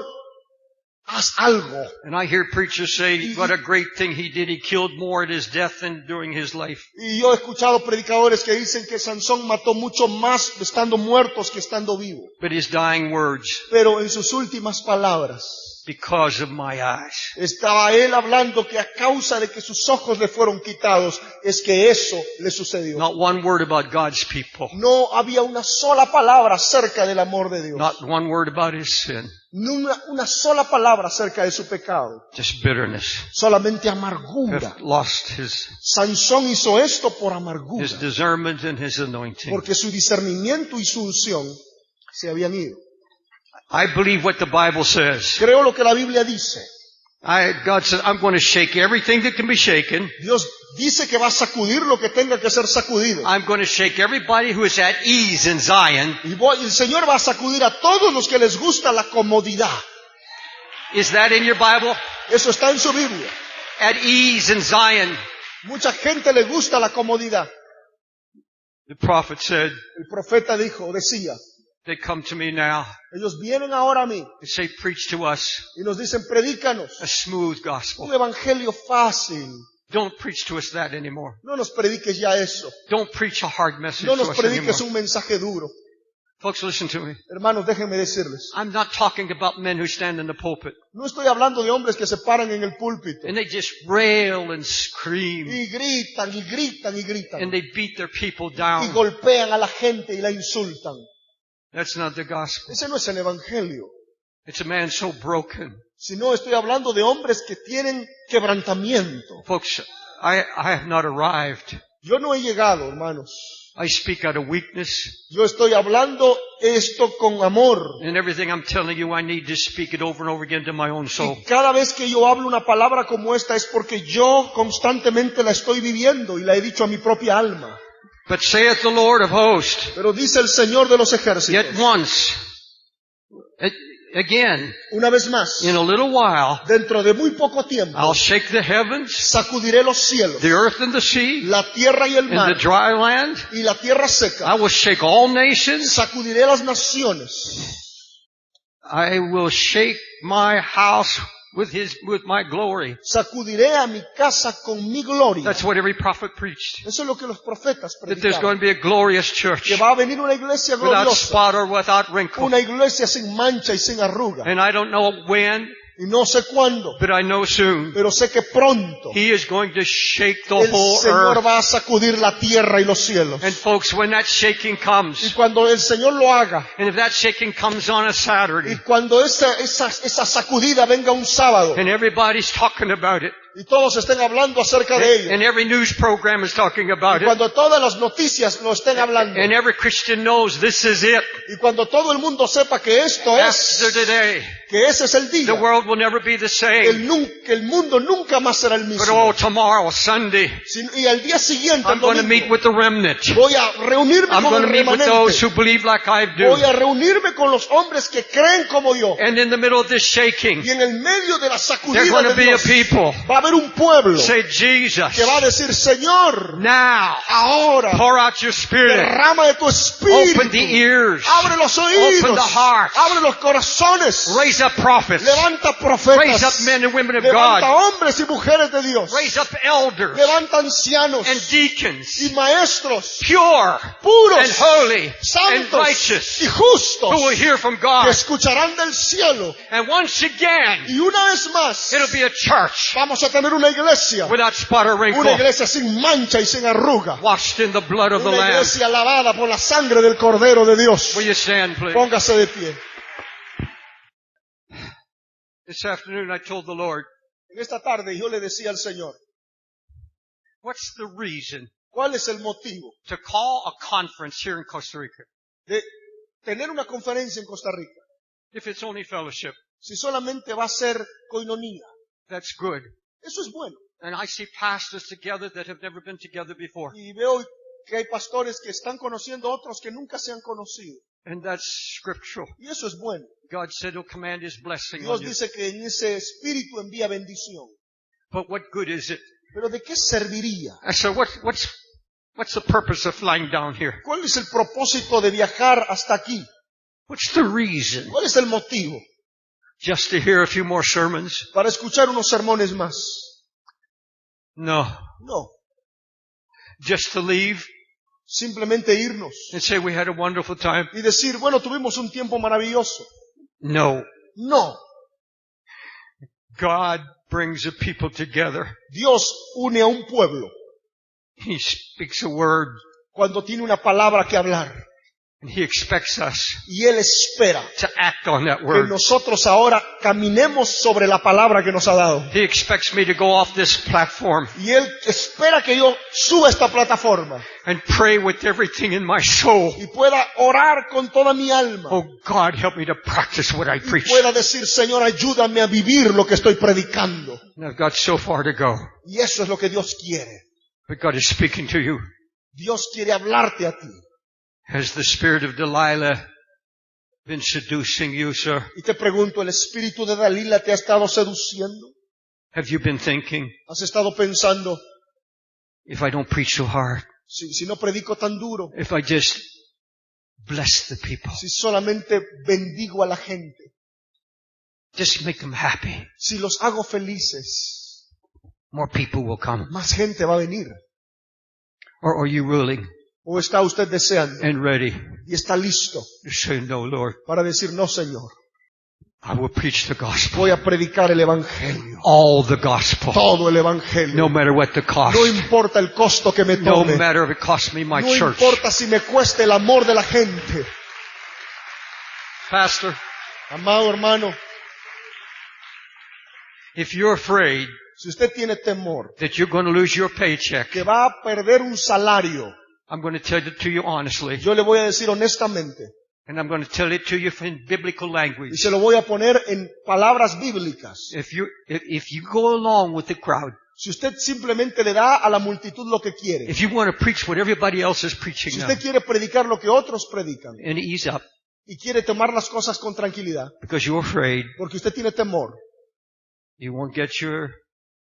haz algo. And I hear preachers say, what a great thing he did. He killed more at his death than during his life. Y yo he escuchado predicadores que dicen que Sansón mató mucho más estando muertos que estando vivo. But his dying words, Pero en sus últimas palabras, because of my eyes. estaba él hablando que a causa de que sus ojos le fueron quitados, es que eso le sucedió. Not one word about God's people. No había una sola palabra acerca del amor de Dios. Not one word about his sin. No una sola palabra acerca de su pecado. Just bitterness. Solamente amargura. Have lost his Sansón hizo esto por amargura. discernment and his anointing. Porque su discernimiento y su unción se habían ido. I believe what the Bible says. Creo lo que la Biblia dice. God says, I'm going to shake everything that can be shaken. Dios dice que va a sacudir lo que tenga que ser sacudido. I'm going to shake everybody who is at ease in Zion. Y el Señor va a sacudir a todos los que les gusta la comodidad. Is that in your Bible? Eso está en su Biblia. At ease in Zion. Mucha gente le gusta la comodidad. The prophet said, El profeta decía, they come to me now. ellos vienen ahora a mí They say, preach to us y nos dicen, predícanos a smooth un gospel. evangelio fácil. Don't preach to us that anymore. No nos prediques ya eso. Don't preach a hard message No to nos us anymore. prediques un mensaje duro. Folks, listen to me. Hermanos, déjenme decirles. I'm not talking about men who stand in the pulpit No estoy hablando de hombres que se paran en el púlpito and they just rail and scream y gritan y gritan y gritan and they beat their people y down. golpean a la gente y la insultan. That's not the gospel. Ese no es el evangelio. It's a man so broken. Sino estoy hablando de hombres que tienen quebrantamiento. Folks, I have not arrived. Yo no he llegado, hermanos. I speak out of weakness. Yo estoy hablando esto con amor. And everything I'm telling you, I need to speak it over and over again to my own soul. Y cada vez que yo hablo una palabra como esta es porque yo constantemente la estoy viviendo y la he dicho a mi propia alma. But saith the Lord of hosts, Pero dice el Señor de los ejércitos, yet once, again, una vez más, in a little while, dentro de muy poco tiempo, I'll shake the heavens, sacudiré los cielos, the earth and the sea, la tierra y el and mar, the dry land. y la tierra seca. I will shake all nations. Sacudiré las naciones. I will shake my house with my glory. Sacudiré a mi casa con mi gloria. That's what every prophet preached. Eso es lo que los profetas That there's going predicaban. to be a glorious church Que va a venir una iglesia without gloriosa. spot or without wrinkle. Una iglesia sin mancha y sin arruga. And I don't know when, Y no sé cuándo, but I know soon. pero sé que pronto He is going to shake the el whole Señor earth. va a sacudir la tierra y los cielos. And folks, when that shaking Y comes, cuando el Señor lo haga, and if that shaking comes on a y Saturday, cuando esa sacudida venga un sábado, and everybody's talking about it, y todos estén hablando acerca de ello, and every news program is talking about y it, cuando todas las noticias lo estén hablando, and every Christian knows this is it. y cuando todo el mundo sepa que esto After es, today, que ese es el the día, world will never be the same. que el mundo nunca más será el But oh, mismo. tomorrow, Sunday, Y al día siguiente, I'm el going to meet domingo, with the remnant. voy a reunirme I'm con going el to meet with those remanente. who believe like I Voy do. a reunirme con los hombres que creen como yo. And in the middle of this shaking, Y en el medio de la there's sacudida going de to be a Dios, people va a haber un pueblo say, Jesus, que va a decir, Señor, now, ahora, pour out your Spirit. derrama de tu espíritu. Open the ears. Abre los oídos. Open the hearts. Abre los corazones. Raise Raise up prophets. Levanta Raise up profetas. men and women of Levanta God. hombres y mujeres de Dios. Raise up elders Levanta ancianos and deacons, y maestros pure puros, and holy and santos righteous, y justos, who will hear from que God. escucharán del cielo. And once again, Y una vez más, it'll be a church vamos a tener una iglesia. without spot or Una wrinkle, iglesia sin mancha y sin arruga. washed in the blood of the Una Lamb. iglesia lavada por la sangre del Cordero de Dios. Will you stand, please? Póngase de pie. This afternoon I told the Lord, En esta tarde yo le decía al Señor, what's the reason ¿cuál es el motivo to call a conference here in Costa Rica de tener una conferencia en Costa Rica? if it's only fellowship? Si solamente va a ser coinonía. That's good. Eso es bueno. And I see pastors together that have never been together before. Y veo que hay pastores que están conociendo a otros que nunca se han conocido. And that's scriptural. Y eso es bueno. God said he'll command his blessing Dios on you. dice que en ese espíritu envía bendición. But what good is it? Pero ¿de qué serviría? And so what's the purpose of flying down here? ¿Cuál es el propósito de viajar hasta aquí? What's the reason? ¿Cuál es el motivo? Just to hear a few more sermons? ¿Para escuchar unos sermones más? No. No. Just to leave Simplemente irnos and say we had a wonderful time? y decir, bueno, tuvimos un tiempo maravilloso. No. No. God brings a people together. Dios une a un pueblo He speaks a word cuando tiene una palabra que hablar. and he expects us Y Él espera to act on that que word. nosotros ahora caminemos sobre la palabra que nos ha dado. He expects me to go off this platform Y Él espera que yo suba a esta plataforma and pray with everything in my soul. y pueda orar con toda mi alma. Oh God, help me to practice what I Y preach. pueda decir, Señor, ayúdame a vivir lo que estoy predicando. And I've got so far to go. Y eso es lo que Dios quiere. But God is speaking to you. Dios quiere hablarte a ti. Has the spirit of Delilah been seducing you, sir? Y te pregunto, ¿el espíritu de Dalila te ha estado seduciendo? Have you been thinking, ¿Has estado pensando, if I don't preach so hard, si no predico tan duro, if I just bless the people, si solamente bendigo a la gente, just make them happy, si los hago felices, more people will come? más gente va a venir? Or are you willing ¿O está usted deseando and ready y está listo to say, no, Lord, para decir, no, Señor, I will preach the gospel, voy a predicar el Evangelio, all the gospel, todo el Evangelio, no matter what the cost, no importa el costo que me no tome, matter if it costs me my no church? importa si me cueste el amor de la gente? Pastor, Amado hermano, if you're afraid si usted tiene temor that you're going to lose your paycheck, que va a perder un salario, I'm going to tell it to you honestly, yo le voy a decir honestamente, and I'm going to tell it to you in biblical y language. se lo voy a poner en palabras bíblicas. If you go along with the crowd, Si usted simplemente le da a la multitud lo que quiere, if you want to preach what everybody else is preaching si now, usted quiere predicar lo que otros predican and ease up y quiere tomar las cosas con tranquilidad, because you're afraid porque usted tiene temor you won't get your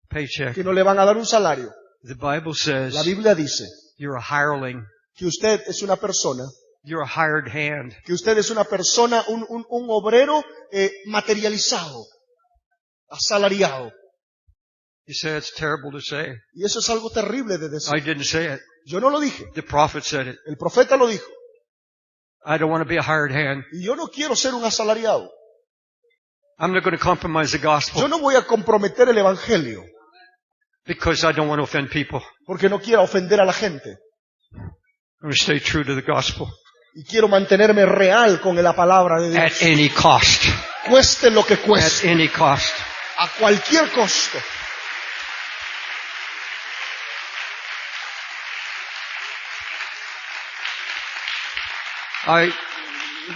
paycheck. que no le van a dar un salario, The Bible la says Biblia dice you're a hireling. que usted es una persona, You're a hired hand. que usted es una persona, un obrero materializado, asalariado. You say it's terrible to say. Y eso es algo terrible de I decir. didn't say it. Yo no lo dije, The prophet said it. el profeta lo dijo. I don't want to be a hired hand. Y yo no quiero ser un asalariado. I'm not going to compromise the Yo gospel no voy a comprometer el evangelio because I don't want to offend people. porque no quiero ofender a la gente. I'm going to stay true to the gospel Y quiero mantenerme real con la palabra de at Dios. any cost. Cueste lo que At cueste, any cost. a cualquier costo.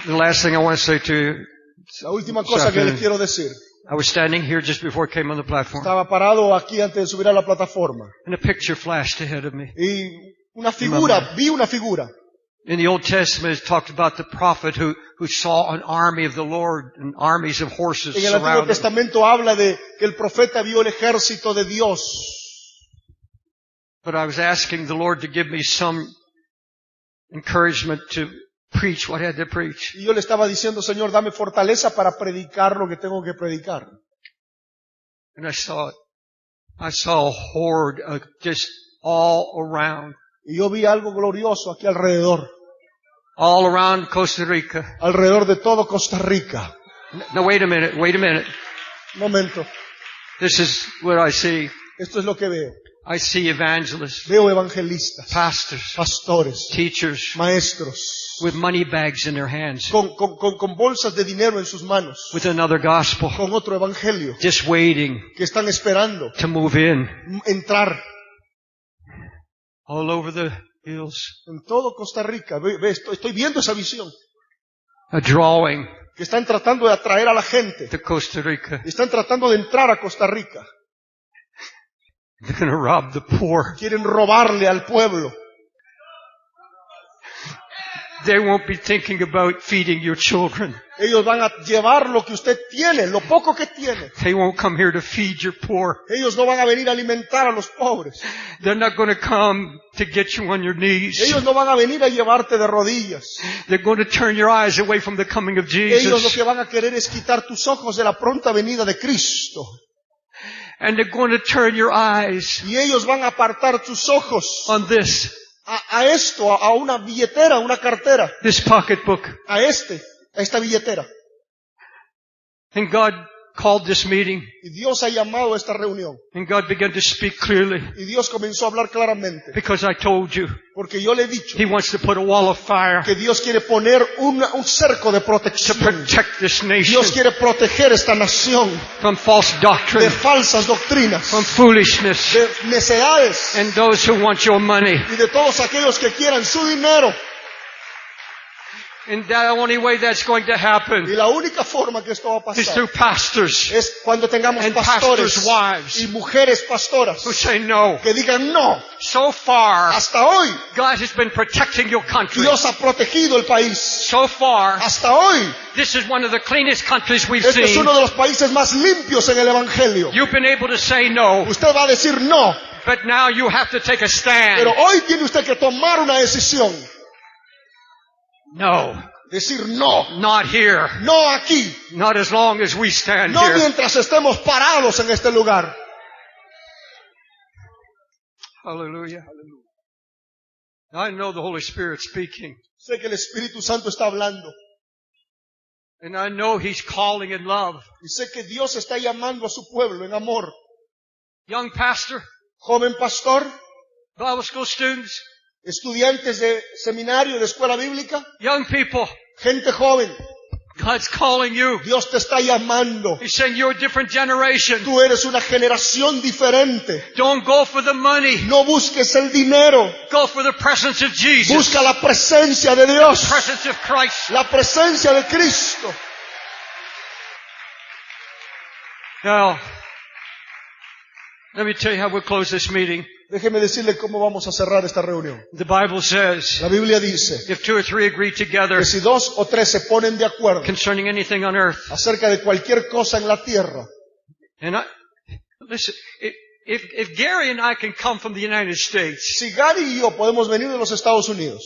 The last thing I want to say to you, La última cosa que les quiero decir. I was standing here just before I came on the platform, Estaba parado aquí antes de subir a la plataforma. and a picture flashed ahead of me. Y una figura, vi una figura. In the Old Testament, it talked about the prophet who saw an army of the Lord and armies of horses En el Antiguo surrounding him. Testamento habla de que el profeta vio el ejército de Dios. But I was asking the Lord to give me some encouragement to preach what I had to preach. Y yo le estaba diciendo, Señor, dame fortaleza para predicar lo que tengo que predicar. And I saw a horde of just all around. Y yo vi algo glorioso aquí alrededor. All around Costa Rica. Alrededor de todo Costa Rica. No, wait a minute. Un momento. This is what I see. Esto es lo que veo. I see evangelists, Veo evangelistas, pastors, pastores, teachers maestros, with money bags in their hands, con bolsas de dinero en sus manos, with another gospel, con otro evangelio, just waiting que están esperando to move in. entrar All over the hills. en todo Costa Rica. Estoy viendo esa visión. A drawing Que están tratando de atraer a la gente. to Costa Rica. Están tratando de entrar a Costa Rica. They're going to rob the poor. Quieren robarle al pueblo. They won't be thinking about feeding your children. Ellos van a llevar lo que usted tiene, lo poco que tiene. They won't come here to feed your poor. Ellos no van a venir a alimentar a los pobres. They're not going to come to get you on your knees. Ellos no van a venir a llevarte de rodillas. They're going to turn your eyes away from the coming of Ellos lo Jesus. que van a querer es quitar tus ojos de la pronta venida de Cristo. And they're going to turn your eyes Y ellos van a apartar tus ojos on this a esto, a una billetera, a una cartera, pocketbook. a esta billetera. And God called this meeting. Y Dios ha llamado a esta reunión. And God began to speak clearly. Y Dios comenzó a hablar claramente. Because I told you, Porque yo le he dicho He wants to put a wall of fire que Dios quiere poner un cerco de to protección. protect this nation Dios quiere proteger esta nación from false doctrine, de falsas doctrinas, from foolishness, de necedades and those who want your money. y de todos aquellos que quieran su dinero. And the only way that's going to Y happen la única forma que esto va a is pasar through pastors es cuando tengamos and pastores pastors' wives y mujeres pastoras who say no. que digan no. So far, Hasta hoy God has been protecting your country. Dios ha protegido el país. So far, Hasta hoy this is one of the cleanest countries we've este es seen. uno de los países más limpios en el Evangelio. You've been able to say no, Usted va a decir no, but now you have to take a stand. pero hoy tiene usted que tomar una decisión. No, Decir no, not here. no aquí, Not as long as we stand no here. mientras estemos parados en este lugar. Hallelujah. I know the Holy Spirit speaking. Sé que el Espíritu Santo está hablando And I know He's calling in love. y sé que Dios está llamando a su pueblo en amor. Young pastor, Joven pastor, Bible school students, estudiantes de seminario, de escuela bíblica, young people, gente joven, God's calling you. Dios te está llamando. He's saying you're a different generation. Tú eres una generación diferente. Don't go for the money. No busques el dinero, Go for the presence of Jesus. busca la presencia de Dios, Presence of Christ. la presencia de Cristo. Now, let me tell you how we'll close this meeting. Déjeme decirle cómo vamos a cerrar esta reunión. The Bible says, La Biblia dice if 2 or 3 agree together que si 2 o 3 se ponen de acuerdo concerning anything on earth, acerca de cualquier cosa en la tierra, and listen, if Gary and I can come from the United States si Gary y yo podemos venir de los Estados Unidos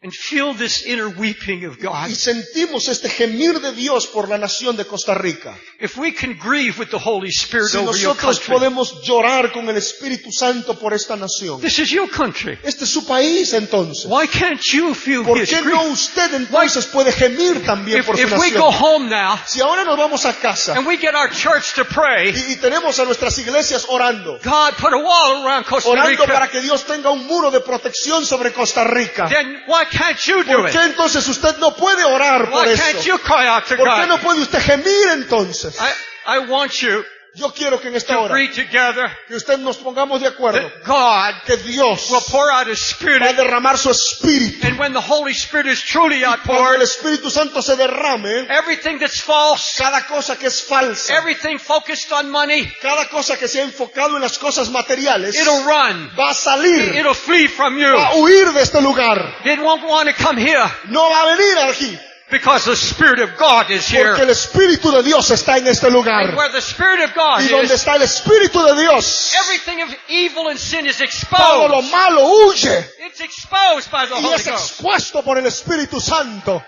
and feel this inner weeping of God, y sentimos este gemir de Dios por la nación de Costa Rica, if we can grieve with the Holy Spirit si over your nosotros country, podemos llorar con el Espíritu Santo por esta nación, this is your country. este es su país entonces. Why can't you feel ¿Por His qué no grief? usted entonces puede gemir también por su If we go nación? home now Si ahora nos vamos a casa and we get our church to pray, y tenemos a nuestras iglesias orando, God put a wall around Costa orando para Rica, que Dios tenga un muro de protección sobre Costa Rica, then why can't you do ¿por it? qué entonces usted no puede orar por Why can't eso? you cry out to ¿Por qué no God? puede usted gemir entonces? I want you Yo quiero que en esta to hora agree together que usted nos pongamos de acuerdo that God que Dios will pour out His va a Spirit, derramar su Espíritu. and when the Holy Spirit is truly Cuando outpoured, el Espíritu Santo se derrame, everything that's false, cada cosa que es falsa, everything focused on money, cada cosa que se ha enfocado en las cosas materiales, it'll run. va a salir, It'll flee from you. va a huir de este lugar. It won't want to come here No va a venir aquí. Because the Spirit of God is here. Porque el Espíritu de Dios está en este And lugar. where the Spirit of God Y donde is, está el Espíritu de Dios, everything of evil and sin is todo lo exposed. malo huye It's exposed by the y Holy es Ghost. expuesto por el Espíritu Santo.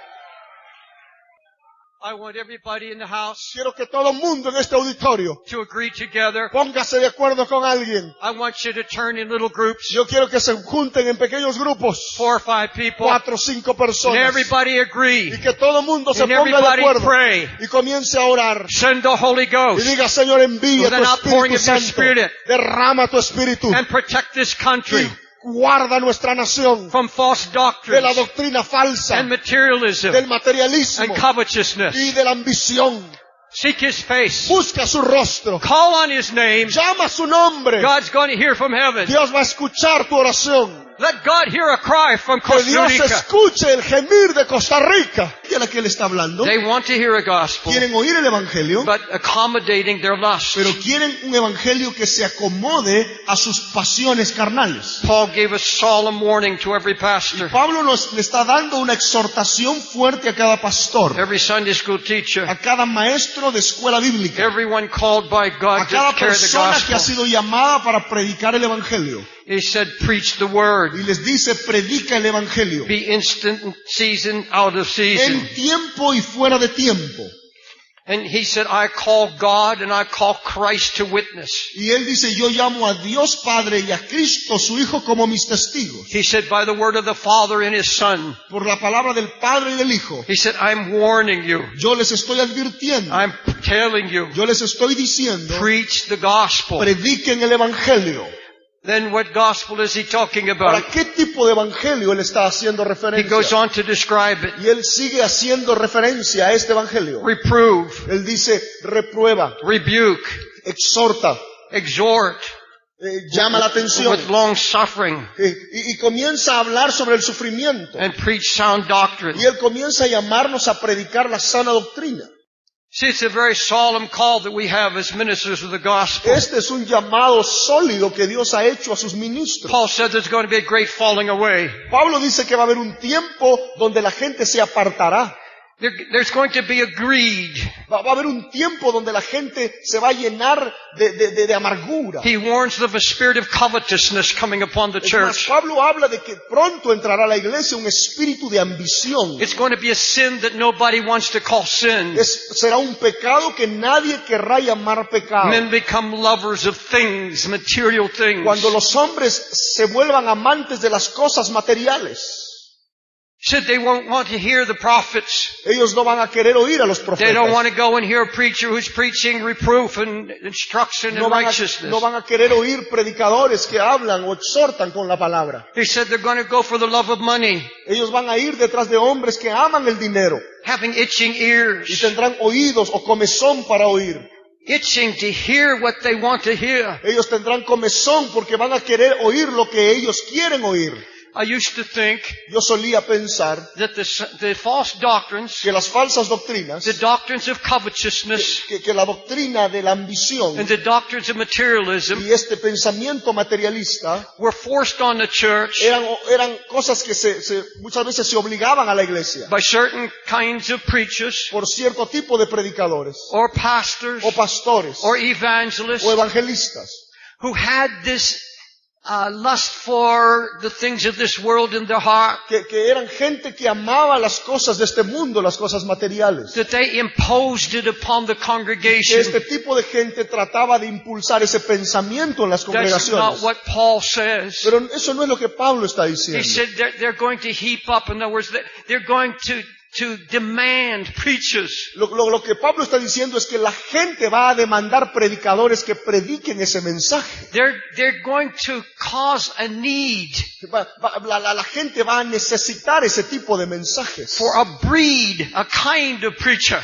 I want everybody in the house Quiero que todo el mundo en este auditorio to agree together. póngase de acuerdo con alguien. I want you to turn in little groups, Yo quiero que se junten en pequeños grupos, 4 or 5 people, 4 o 5 and personas, everybody agree, y que todo el mundo se and ponga de everybody acuerdo pray. y comience a orar. Send the Holy Y Ghost diga, Señor, envía with tu an outpouring Espíritu of your Santo, Spirit derrama tu Espíritu and protect this y country guarda nuestra nación from false de la doctrines doctrina falsa, and materialism del materialismo and covetousness. y de la ambición. Seek His face. Busca su rostro, Call on His name. llama su nombre. God's going to hear from heaven. Dios va a escuchar tu oración. Let God hear a cry from Que Costa Dios Rica. escuche el gemir de Costa Rica. ¿Y a la que él está hablando? They want to hear a gospel, Quieren oír el evangelio, but accommodating their lust. pero quieren un evangelio que se acomode a sus pasiones carnales. Paul gave a solemn warning to every pastor, Pablo le está dando una exhortación fuerte a cada pastor, every Sunday school teacher, a cada maestro de escuela bíblica, everyone called by a God to cada carry the persona que ha gospel. sido llamada para predicar el evangelio. He said, preach the word. Y les dice, predica el evangelio. Be instant in season, out of season. En tiempo y fuera de tiempo. And he said, I call God and I call Christ to witness. Y él dice, yo llamo a Dios Padre y a Cristo su Hijo como mis testigos. He said, by the word of the Father and His Son. Por la palabra del Padre y del Hijo. He said, I'm warning you. Yo les estoy advirtiendo. I'm telling you. Yo les estoy diciendo, Preach the gospel. prediquen el evangelio. Then what gospel is he talking ¿Para about? qué tipo de evangelio él está haciendo He goes referencia? on to describe it. Y él sigue haciendo referencia a este evangelio. Reprove, Él dice, reprueba, rebuke, exhorta, exhort, llama la atención. with long suffering, Y comienza a hablar sobre el sufrimiento. and preach sound doctrine. Y él comienza a llamarnos a predicar la sana doctrina. See, it's a very solemn call that we have as ministers of the gospel. Este es un llamado sólido que Dios ha hecho a sus ministros. Paul said there's going to be a great falling away. Pablo dice que va a haber un tiempo donde la gente se apartará. There's going to be a greed. Va a haber un tiempo donde la gente se va a llenar de amargura. He warns of a spirit of covetousness coming upon the Es más, church. Pablo habla de que pronto entrará a la iglesia un espíritu de ambición. It's going to be a sin that nobody wants to call sin. Será un pecado que nadie querrá llamar pecado. Men become lovers of things, material things. Cuando los hombres se vuelvan amantes de las cosas materiales, Said they won't want to hear the prophets. ellos no van a querer oír a los They don't profetas. want to go and hear a preacher who's preaching reproof and instruction No and van, righteousness. no van a querer oír predicadores que hablan o exhortan con la palabra. He said they're going to go for the love of money, Ellos van a ir detrás de hombres que aman el dinero having itching y ears, tendrán oídos o comezón para oír. itching to hear what they want to hear. Ellos tendrán comezón porque van a querer oír lo que ellos quieren oír. I used to think Yo solía pensar that the false doctrines, que las falsas doctrinas, the doctrines of covetousness, que la doctrina de la ambición and the doctrines of materialism y este pensamiento materialista were forced on the church eran cosas que muchas veces se obligaban a la iglesia by certain kinds of preachers por cierto tipo de predicadores or pastors o pastores or evangelists o evangelistas who had this lust for the things of this world in their heart, que eran gente que amaba las cosas de este mundo, las cosas materiales. that they imposed it upon the Que congregation. este tipo de gente trataba de impulsar ese pensamiento en las That's not congregaciones. what Paul says. Pero eso no es lo que Pablo está He diciendo. said they're going to heap up. In other words, they're going to demand preachers. Lo que Pablo está diciendo es que la gente va a demandar predicadores que prediquen ese mensaje. They're going to cause a need La gente va a necesitar ese tipo de mensajes. for a breed, a kind of preacher.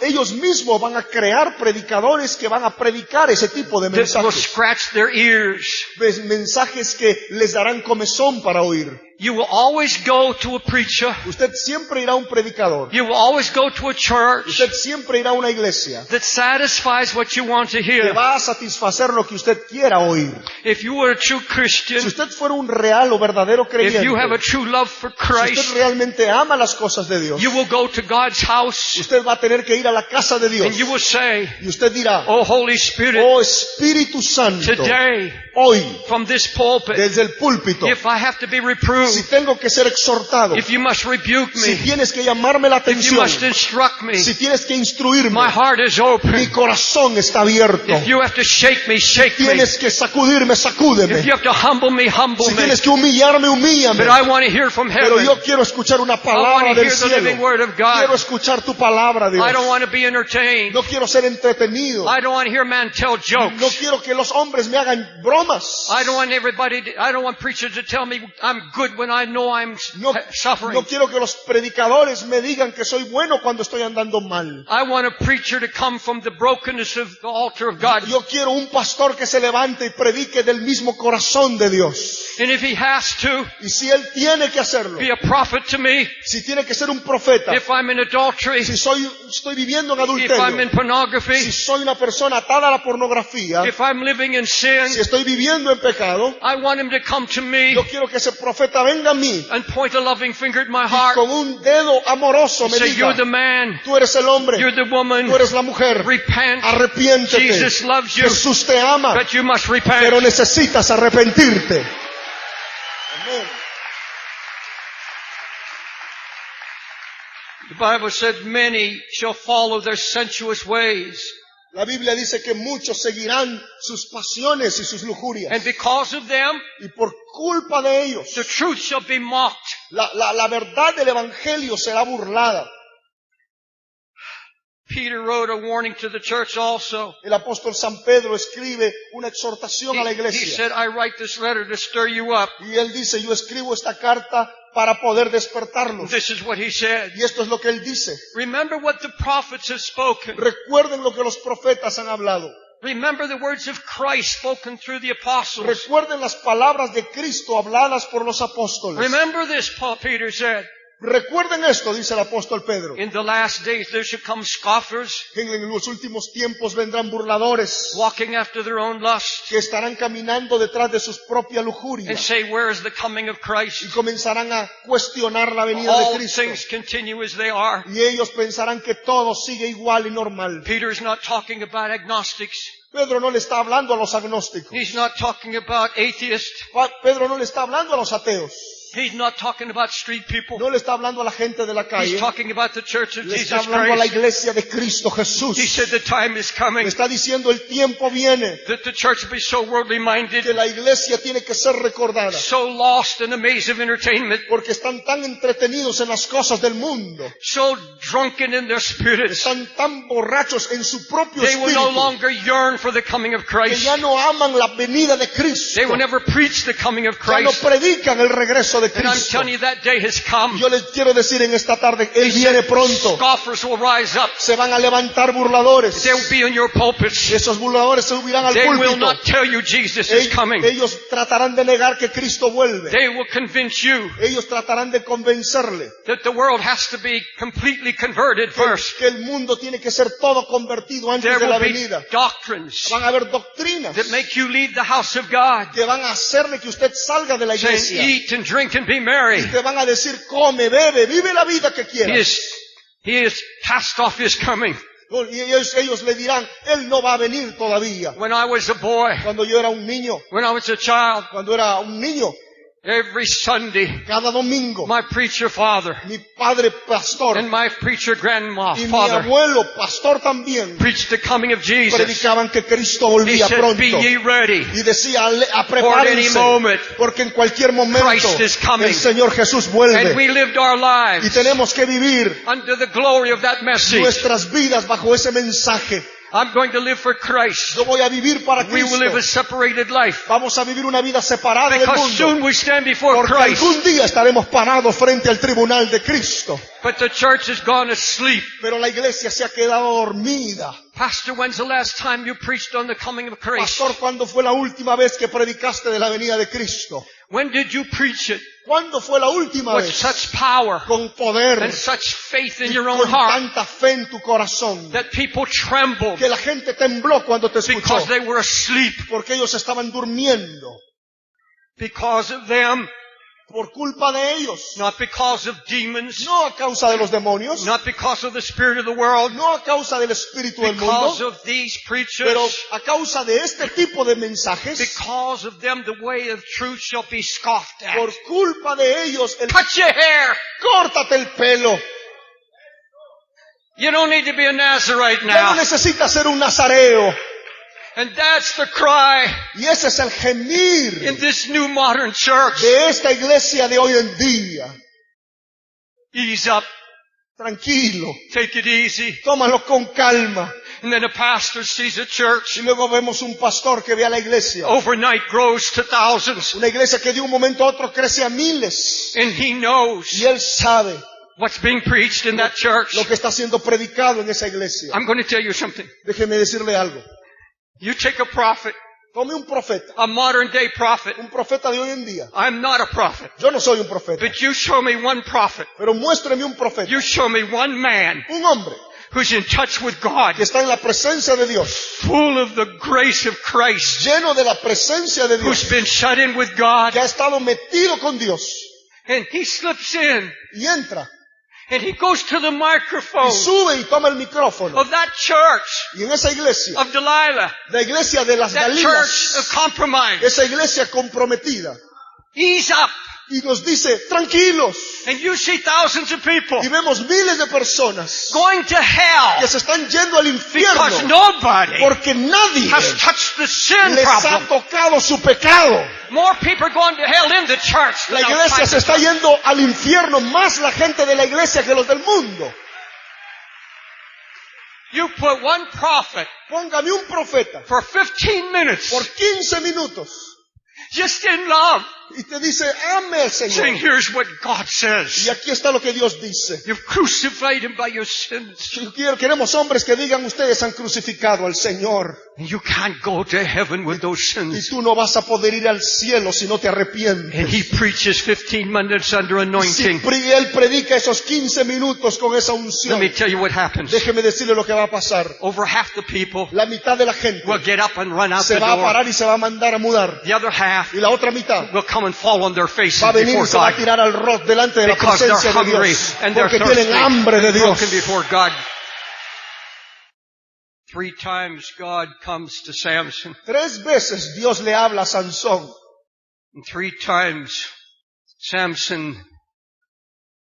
Ellos mismos van a crear predicadores que van a predicar ese tipo de That will mensajes. scratch their ears. Mensajes que les darán comezón para oír. You will always go to a preacher. Usted siempre irá a un predicador. You will always go to a church Usted siempre irá a una iglesia that satisfies what you want to que hear. va a satisfacer lo que usted quiera oír. If you are a true Christian, Si usted fuera un real o verdadero if you have a creyente, true love for si usted Christ, realmente ama las cosas de Dios, you will go to God's house usted va a tener que ir a la casa de Dios. and you will say, Y usted dirá, "Oh Holy Spirit, oh Espíritu Santo, today hoy, from this pulpit, desde el púlpito, if I have to be si reproved, tengo que ser exhortado, if you must rebuke si me, tienes que llamarme la if you atención, must instruct me, si tienes que instruirme, my heart is mi open. corazón está abierto. If you have to shake me, shake me. Tienes que sacudirme, If sacúdeme. you have to humble me, humble Si me. tienes que humillarme, humíllame. But I want to hear from Pero heaven. yo quiero escuchar una I want palabra to del hear the living cielo. word of Quiero God. escuchar tu palabra, Dios. I don't want to be entertained. No quiero ser entretenido. I don't want to hear man tell No jokes. quiero que los hombres me hagan bromas. I don't want preachers to tell me I'm good when I know I'm No, suffering. no quiero que los predicadores me digan que soy bueno cuando estoy andando mal. I want a preacher to come from the brokenness of the altar of God. Yo quiero un pastor que se levante y predique del mismo corazón de Dios. And if he has to Y si él tiene que hacerlo, be a prophet to me, si tiene que ser un profeta, if I'm in adultery, si estoy viviendo en if I'm in adulterio, pornography, si soy una persona atada a la pornografía, if I'm living in sin, si estoy viviendo en pecado, I want him to come to me yo quiero que ese profeta venga a mí and point a loving finger at my y heart con un dedo amoroso and me say, you're diga, the man, tú eres el hombre, you're the woman, tú eres la mujer, repent, arrepiéntete, Jesus loves you, Jesús te ama, but you must pero repent. necesitas arrepentirte. Amén. The Bible said many shall follow their sensuous ways, La Biblia dice que muchos seguirán sus pasiones y sus lujurias. and because of them, Y por culpa de ellos, the truth shall be mocked. la verdad del Evangelio será burlada. Peter wrote a warning to the church also. El apóstol San Pedro escribe una exhortación a la He iglesia. said, I write this letter to stir you up. Y él dice, yo escribo esta carta para poder despertarlos. This is what he said. Y esto es lo que él dice. Remember what the prophets have spoken. Recuerden lo que los profetas han hablado. Remember the words of Christ spoken through the apostles. Recuerden las palabras de Cristo habladas por los apóstoles. Remember this, Peter said. Recuerden esto, dice el apóstol Pedro. In the last days there shall come scoffers, En los últimos tiempos vendrán burladores walking after their own lust, que estarán caminando detrás de sus propias and lujurias say, where is the coming of y Christ? comenzarán a cuestionar la venida de All Cristo. things continue as they are. Y ellos pensarán que todo sigue igual y normal. Peter is not talking about agnostics. Pedro no le está hablando a los agnósticos. He's not talking about atheists. Pedro no le está hablando a los ateos. He's not talking about street people. No le está hablando a la gente de la He's calle. talking about the church of Le está Jesus hablando a la Christ. iglesia de Cristo Jesús. He said the time is Le coming está diciendo el tiempo viene that the church will be so worldly minded, que la iglesia tiene que ser recordada. so lost in the maze of entertainment, Porque están tan entretenidos en las cosas del mundo. so drunken in their spirits, Están tan borrachos en su propio they will no espíritu. longer yearn for the coming of Que Christ. ya no aman la venida de Cristo. They will never preach the coming of Ya no Christ. predican el regreso de And I'm Cristo. telling you, that day has come. Yo les quiero decir en esta tarde, Él viene pronto. Scoffers will rise up. Se van a levantar burladores. They will be in your pulpits. Esos burladores se subirán al They will púlpito. not tell you Jesus is coming. Ellos tratarán de negar que Cristo vuelve. They will convince you Ellos tratarán de convencerle that the world has to be completely converted first. que el mundo tiene que ser todo convertido antes There de la will be venida. doctrines Van a haber doctrinas that make you leave the house of God, que van a hacerle que usted salga de la saying, iglesia. eat and drink and be merry. Y te van a decir, come, bebe, vive la vida que quieras. He is cast off his coming. Y ellos le dirán, Él no va a venir todavía. When I was a boy, Cuando yo era un niño, when I was a child, cuando era un niño, every Sunday, cada domingo, my preacher father mi padre pastor and my preacher grandma y mi father abuelo pastor también preached the coming of Jesus. predicaban que Cristo He volvía said, pronto. be ye ready. Y decía, a For at any prepárense, moment, porque en cualquier momento Christ is coming. el Señor Jesús And vuelve. we lived our Y lives tenemos que vivir under the glory of that message. nuestras vidas bajo ese mensaje. I'm going to live for Christ. Yo voy a vivir para We will live a Cristo. separated life. Vamos a vivir una vida separada del Because mundo. soon we stand before Porque Christ. algún día estaremos parados frente al tribunal de Cristo. But the church has gone asleep. Pero la iglesia se ha quedado dormida. Pastor, when's the last time you preached on the coming of Christ? Pastor, ¿cuándo fue la última vez que predicaste de la venida de Cristo? When did you preach it? ¿Cuándo fue la última with vez? such power Con poder and such faith in y your own con heart tanta fe en tu corazón that people trembled que la gente tembló cuando te escuchó because they were asleep porque ellos estaban durmiendo because of them, por culpa de ellos, not because of demons, no a causa de los demonios, not because of the spirit of the world, no a causa del espíritu del because mundo, of these pero preachers. a causa de este tipo de mensajes, Because of them, the way of truth shall be scoffed at. por culpa de ellos, Cut your hair. córtate el pelo. You don't need to be a Nazarite Ya no now. necesitas ser un nazareo. And that's the cry Y ese es el gemir in this new modern church. de esta iglesia de hoy en día. Ease up. Tranquilo, Take it easy. tómalo con calma. And then a pastor sees a church Y luego vemos un pastor que ve a la iglesia. overnight grows to thousands. Una iglesia que de un momento a otro crece a miles. And he knows Y él sabe what's being preached in that church. lo que está siendo predicado en esa iglesia. I'm going to tell you something. Déjeme decirle algo. You take a prophet, Tome un profeta, a modern day prophet. un profeta de hoy en día. I'm not a prophet. Yo no soy un profeta, But you show me one prophet. pero muéstreme un profeta, You show me one man un hombre who's in touch with God, que está en la presencia de Dios, full of the grace of Christ, lleno de la presencia de who's Dios, been shut in with God, que ha estado metido con Dios and he slips in y entra and he goes to the y microphone sube y toma el micrófono. of that church Y en esa iglesia, of Delilah, la iglesia de las that church of Galilas, compromise. esa iglesia comprometida, Ease up. y nos dice, tranquilos, And you see thousands of people y vemos miles de personas going to hell que se están yendo al because infierno nobody porque nadie has touched the sin les ha problem. tocado su pecado. More people are going to hell in the church La than iglesia outside se the está church. yendo al infierno, más la gente de la iglesia que los del mundo. You put one prophet Póngame un profeta for 15 minutes por 15 minutos just in love, y te dice, ame al saying, Señor. here's what God Y says. aquí está lo que Dios dice. You've crucified him by your sins. Queremos hombres que digan, ustedes han crucificado al Señor. And you can't go to heaven with those Y sins. tú no vas a poder ir al cielo si no te And arrepientes. he preaches 15 minutes under Si anointing. él predica esos 15 minutos con esa Let unción, me tell you what happens. déjeme decirle lo que va a pasar. Over half the people La mitad de la gente will get up and run out se the va a door. parar y se va a mandar a mudar. The other half Y la otra mitad will come and fall on their faces va a venir y before se va a God tirar al rostro delante de la because they're presencia de hungry Dios. and they're Porque thirsty tienen hambre de and Dios. broken before God. 3 times God comes to Samson. 3 veces Dios le habla a Sansón. And 3 times Samson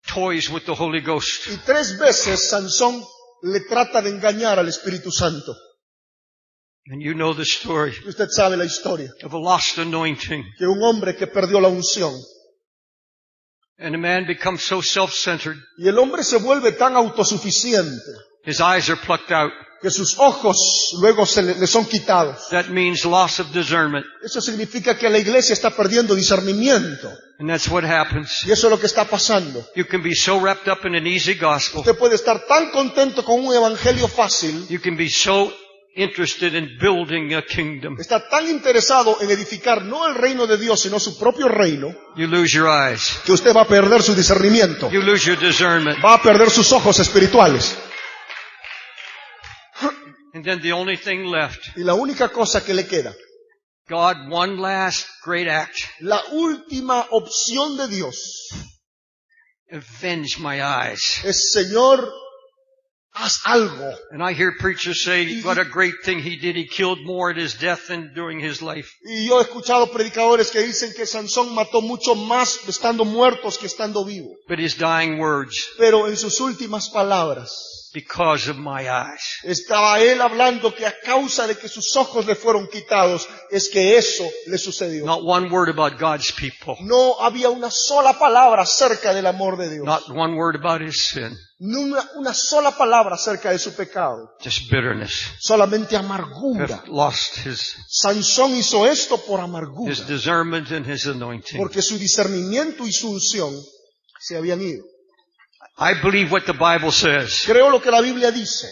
toys with the Holy Ghost. Y 3 veces Sansón le trata de engañar al Espíritu Santo. And you know the story Y usted sabe la historia. of a lost anointing. Que un hombre que perdió la unción. And a man becomes so self-centered, Y el hombre se vuelve tan autosuficiente his eyes are plucked out. que sus ojos luego le son quitados. That means loss of discernment. Eso significa que la iglesia está perdiendo discernimiento. And that's what happens. Y eso es lo que está pasando. You can be so wrapped up in an easy gospel. Usted puede estar tan contento con un evangelio fácil, You can be so interested in building a kingdom. está tan interesado en edificar no el reino de Dios, sino su propio reino, You lose your eyes. que usted va a perder su discernimiento. You lose your discernment. Va a perder sus ojos espirituales. And then the only thing left, Y la única cosa que le queda, God, one last great act. la última opción de Dios, Avenge my eyes. es Señor, haz algo. And I hear preachers say, what a great thing he did. He killed more at his death than during his life. Y yo he escuchado predicadores que dicen que Sansón mató mucho más estando muertos que estando vivo. But his dying words, Pero en sus últimas palabras, because of my eyes. estaba él hablando que a causa de que sus ojos le fueron quitados, es que eso le sucedió. Not one word about God's people. No había una sola palabra acerca del amor de Dios. Not one word about his sin. No una sola palabra acerca de su pecado. Just bitterness. Solamente amargura. Have lost his Sansón hizo esto por amargura. discernment and his anointing. Porque su discernimiento y su unción se habían ido. I believe what the Bible says. Creo lo que la Biblia dice.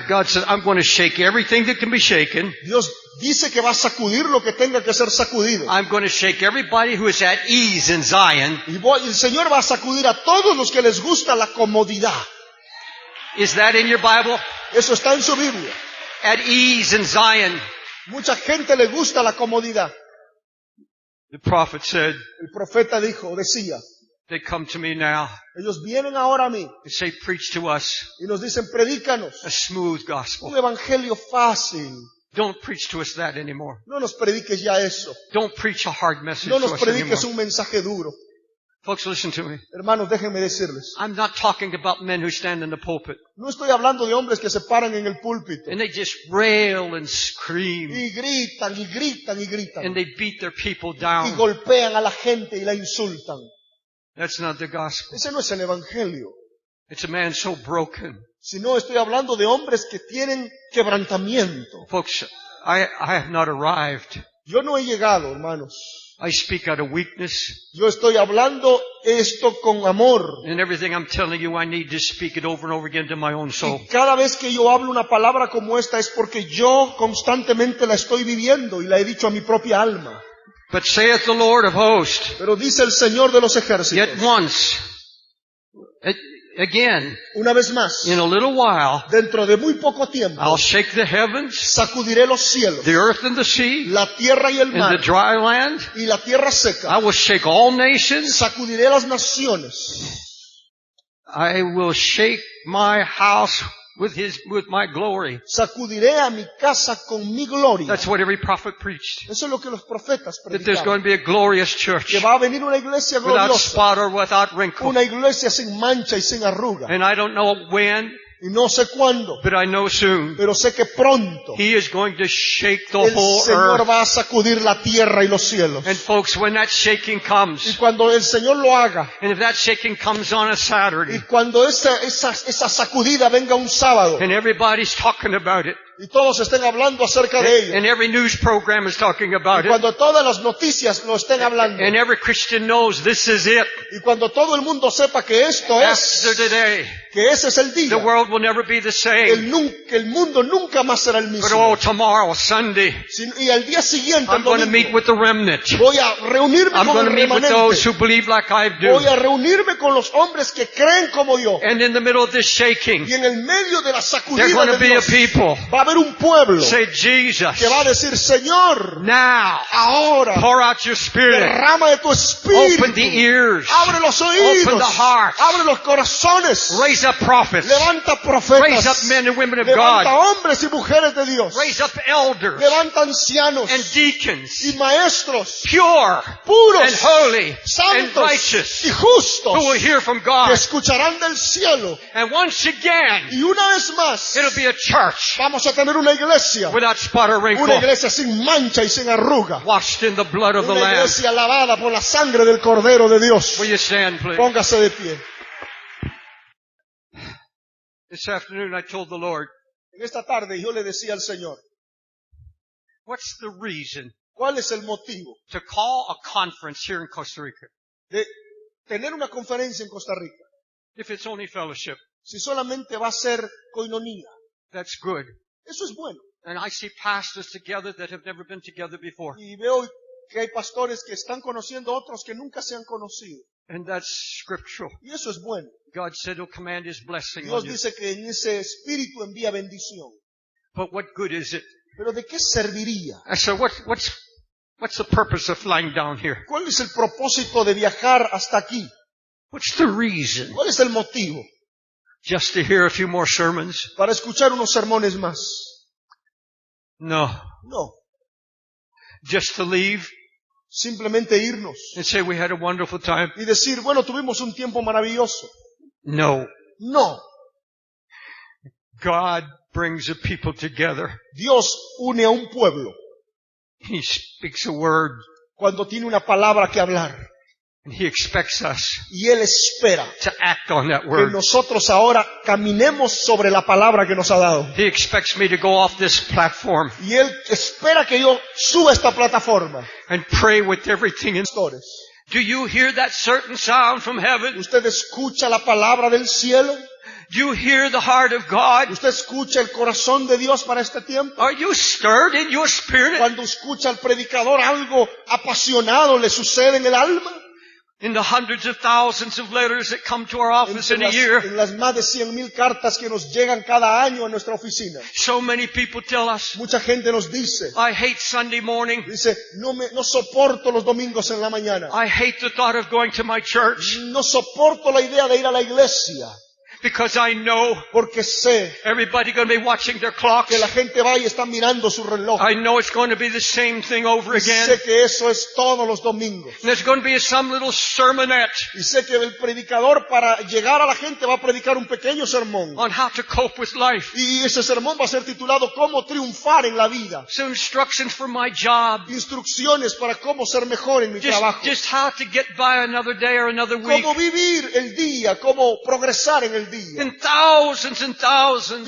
God says, I'm going to shake everything that can be shaken. Dios dice que va a sacudir lo que tenga que ser sacudido. I'm going to shake everybody who is at ease in Zion. Y el Señor va a sacudir a todos los que les gusta la comodidad. Is that in your Bible? Eso está en su Biblia. At ease in Zion. Mucha gente le gusta la comodidad. The prophet said, El profeta decía, they come to me now ellos vienen ahora a mí and say, preach to us y nos dicen, predícanos a smooth un gospel. evangelio fácil. Don't preach to us that anymore. No nos prediques ya eso. Don't preach a hard message No to nos us anymore. prediques un mensaje duro. Folks, listen to me. Hermanos, déjenme decirles. I'm not talking about men who stand in the pulpit No estoy hablando de hombres que se paran en el púlpito and they just rail and scream y gritan y gritan y gritan and they beat their people y down. golpean a la gente y la insultan. That's not the gospel. Ese no es el evangelio. It's a man so broken. Sino estoy hablando de hombres que tienen quebrantamiento. Folks, I have not arrived. Yo no he llegado, hermanos. I speak out of weakness. Yo estoy hablando esto con amor. And everything I'm telling you, I need to speak it over and over again to my own soul. Y cada vez que yo hablo una palabra como esta es porque yo constantemente la estoy viviendo y la he dicho a mi propia alma. But saith the Lord of hosts, Pero dice el Señor de los ejércitos, yet once, again, una vez más, in a little while, dentro de muy poco tiempo, I'll shake the heavens, sacudiré los cielos, the earth and the sea, la tierra y el and mar, the dry land. y la tierra seca. I will shake all nations. Sacudiré las naciones. I will shake my house with my glory. Sacudiré a mi casa con mi gloria. That's what every prophet preached. Eso es lo que los profetas That there's going predicaban. to be a glorious church Que va a venir una iglesia without gloriosa. spot or without wrinkle. Una iglesia sin mancha y sin arruga. And I don't know when, Y no sé cuándo, but I know soon. pero sé que pronto He is going to shake the el whole Señor earth. va a sacudir la tierra y los cielos. And folks, when that shaking Y comes, cuando el Señor lo haga, and if that shaking comes on a y Saturday, cuando esa sacudida venga un sábado, and everybody's talking about it, y todos estén hablando acerca de ello, and every news program is talking about y it, cuando todas las noticias lo estén hablando, and every Christian knows this is it. y cuando todo el mundo sepa que esto After es, today, que ese es el día, the world will never be the same. el mundo nunca más será el But oh, mismo. tomorrow, Sunday, Y al día siguiente, I'm el going to meet domingo, with the remnant. voy a reunirme I'm con going el to meet with those remanente. who believe like I Voy do. a reunirme con los hombres que creen como yo. And in the middle of this shaking, Y en el medio de la there's sacudida going de to be a Dios, people va a haber un pueblo say, Jesus, que va a decir, Señor, now, ahora, pour out your Spirit. derrama de tu espíritu. Open the ears. Abre los oídos. Open the hearts. Abre los corazones. Raise up prophets. Levanta Raise up profetas. men and women of Levanta God. hombres y mujeres de Dios. Raise up elders Levanta ancianos and deacons, y maestros pure puros, and holy and santos righteous, y justos who will hear from que God. escucharán del cielo. And once again, Y una vez más it'll be a church vamos a tener una iglesia. without spot or Una wrinkle, iglesia sin mancha y sin arruga. washed in the blood of the Una Lamb. iglesia lavada por la sangre del Cordero de Dios. Will you stand, please? Póngase de pie. This afternoon I told the Lord, En esta tarde yo le decía al Señor, what's the reason ¿cuál es el motivo to call a conference here in Costa Rica de tener una conferencia en Costa Rica? if it's only fellowship? Si solamente va a ser coinonía. That's good. Eso es bueno. And I see pastors together that have never been together before. Y veo que hay pastores que están conociendo a otros que nunca se han conocido. And that's scriptural. Y eso es bueno. God said he'll command his blessing Dios on you. dice que en ese espíritu envía bendición. But what good is it? Pero ¿de qué serviría? I said, what's the purpose of flying down here? ¿Cuál es el propósito de viajar hasta aquí? What's the reason? ¿Cuál es el motivo? Just to hear a few more sermons? ¿Para escuchar unos sermones más? No. No. Just to leave Simplemente irnos and say we had a wonderful time? y decir, bueno, tuvimos un tiempo maravilloso. No. No. God brings a people together. Dios une a un pueblo He speaks a word cuando tiene una palabra que hablar. and he expects us Y Él espera to act on that que word. nosotros ahora caminemos sobre la palabra que nos ha dado. He expects me to go off this platform Y Él espera que yo suba esta plataforma. and pray with everything in. Pastores, Do you hear that certain sound from heaven? ¿usted escucha la palabra del cielo? Do you hear the heart of God? ¿Usted escucha el corazón de Dios para este tiempo? Are you stirred in your spirit? Cuando escucha al predicador, algo apasionado le sucede en el alma. In the hundreds of thousands of letters that come to our office in a year, En las más de 100,000 cartas que nos llegan cada año a nuestra oficina, so many people tell us, mucha gente nos dice, I hate Sunday morning. dice, no soporto los domingos en la mañana. I hate the thought of going to my church No soporto la idea de ir a la iglesia because I know porque sé everybody's going to be watching their clocks. que la gente va y está mirando su reloj. I know it's going to be the same thing over Y again. sé que eso es todos los domingos. And there's going to be some little sermonette Y sé que el predicador para llegar a la gente va a predicar un pequeño sermón. on how to cope with life. Y ese sermón va a ser titulado ¿Cómo triunfar en la vida? Some instructions for my job. Instrucciones para cómo ser mejor en mi trabajo. Just how to get by another day or another week. Cómo vivir el día, cómo progresar en el día. And thousands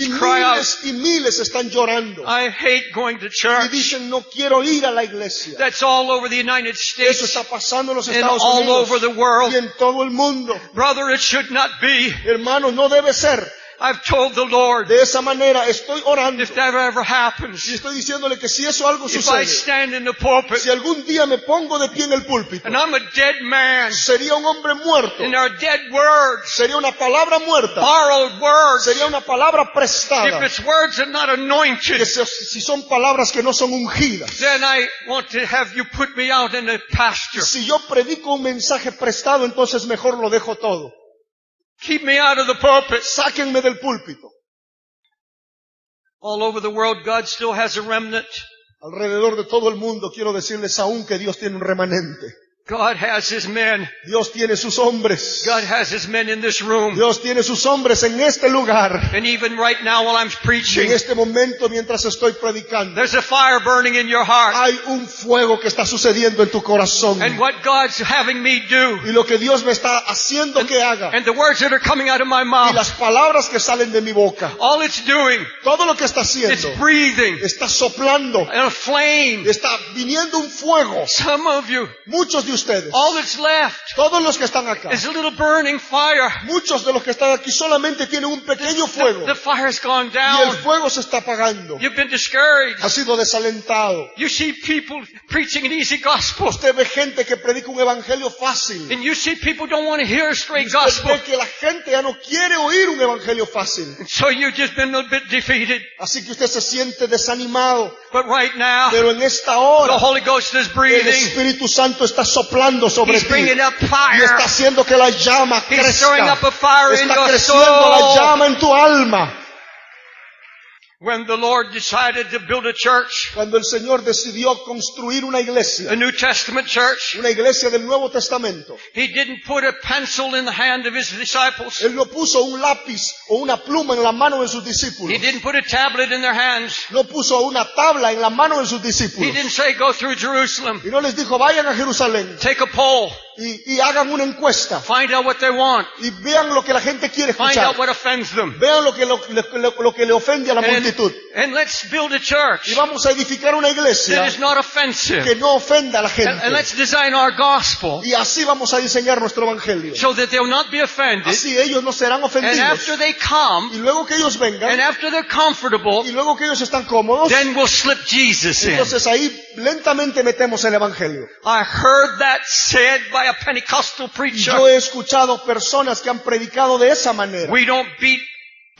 Y cry out, miles y miles están llorando. I hate going to Y church. dicen, no quiero ir a la iglesia. That's all over the United Eso States está pasando en los and Estados all Unidos over the world. y en todo el mundo. Brother, it should not be. Hermanos, no debe ser. I've told the Lord, De esa manera estoy orando if that ever y happens, estoy diciéndole que si eso algo if I sucede, stand in the pulpit si algún día me pongo de pie en el púlpito, and I'm a dead man, sería un hombre muerto, and our dead words, sería una palabra muerta, borrowed words, sería una palabra if prestada, it's words that are not anointed, que si son palabras que no son ungidas. then I want to have you put me out in the pasture. Si yo predico un mensaje prestado, entonces mejor lo dejo todo. Keep me out of the pulpit. Sáquenme del púlpito. All over the world, God still has a remnant. Alrededor de todo el mundo quiero decirles aún que Dios tiene un remanente. God has His men. Dios tiene sus hombres. God has His men in this room. Dios tiene sus hombres en este lugar. And even right now while I'm Y en preaching, este momento mientras estoy predicando, there's a fire burning in your heart. hay un fuego que está sucediendo en tu corazón. And what God's having me do, Y lo que Dios me está haciendo que haga, and the words that are coming out of my y mouth, las palabras que salen de mi boca, all it's doing, todo lo que está it's haciendo, breathing está soplando, and a flame. está viniendo un fuego. Some of you, Muchos de ustedes, all that's left todos los que están acá, is a little burning fire. muchos de los que están aquí solamente tienen un pequeño fuego The fire's gone y el down. fuego se está apagando. You've been discouraged. Ha sido desalentado. You see people preaching an easy gospel. Usted ve gente que predica un evangelio fácil. And you see people don't want to hear a straight Usted gospel. ve que la gente ya no quiere oír un evangelio fácil. So you've just been a little bit defeated. Así que usted se siente desanimado. But right now, Pero en esta the hora, Holy Ghost is el breathing. Espíritu Santo está soplando sobre He's ti. bringing up Y está fire. haciendo que la llama He's throwing up crezca. a fire in Está your creciendo la soul. llama en tu alma. When the Lord decided to build a church, Cuando el Señor decidió construir una iglesia, a New Testament church, una iglesia del Nuevo Testamento, He didn't put a pencil in the hand of His disciples. Él no puso un lápiz o una pluma en la mano de sus He discípulos. didn't put a tablet in their hands. No puso una tabla en la mano de sus He discípulos. didn't say, go through Jerusalem, Y no les dijo, vayan a Jerusalén take a poll, y hagan una encuesta find out what they want, y vean lo que la gente quiere find escuchar. out what offends them, Vean lo que le ofende a la multitud. and let's build a church Y vamos a edificar una that iglesia is not offensive. que no ofenda a la And gente. let's design our gospel Y así vamos a diseñar nuestro evangelio. so that they'll not be offended. Así ellos no serán And ofendidos. after they come, Y luego que ellos and vengan, after they're comfortable, y luego que ellos están cómodos, then we'll slip Jesus in. entonces ahí lentamente metemos el evangelio. I heard that said by a Pentecostal Y preacher. yo he escuchado personas que han predicado de esa manera. We don't beat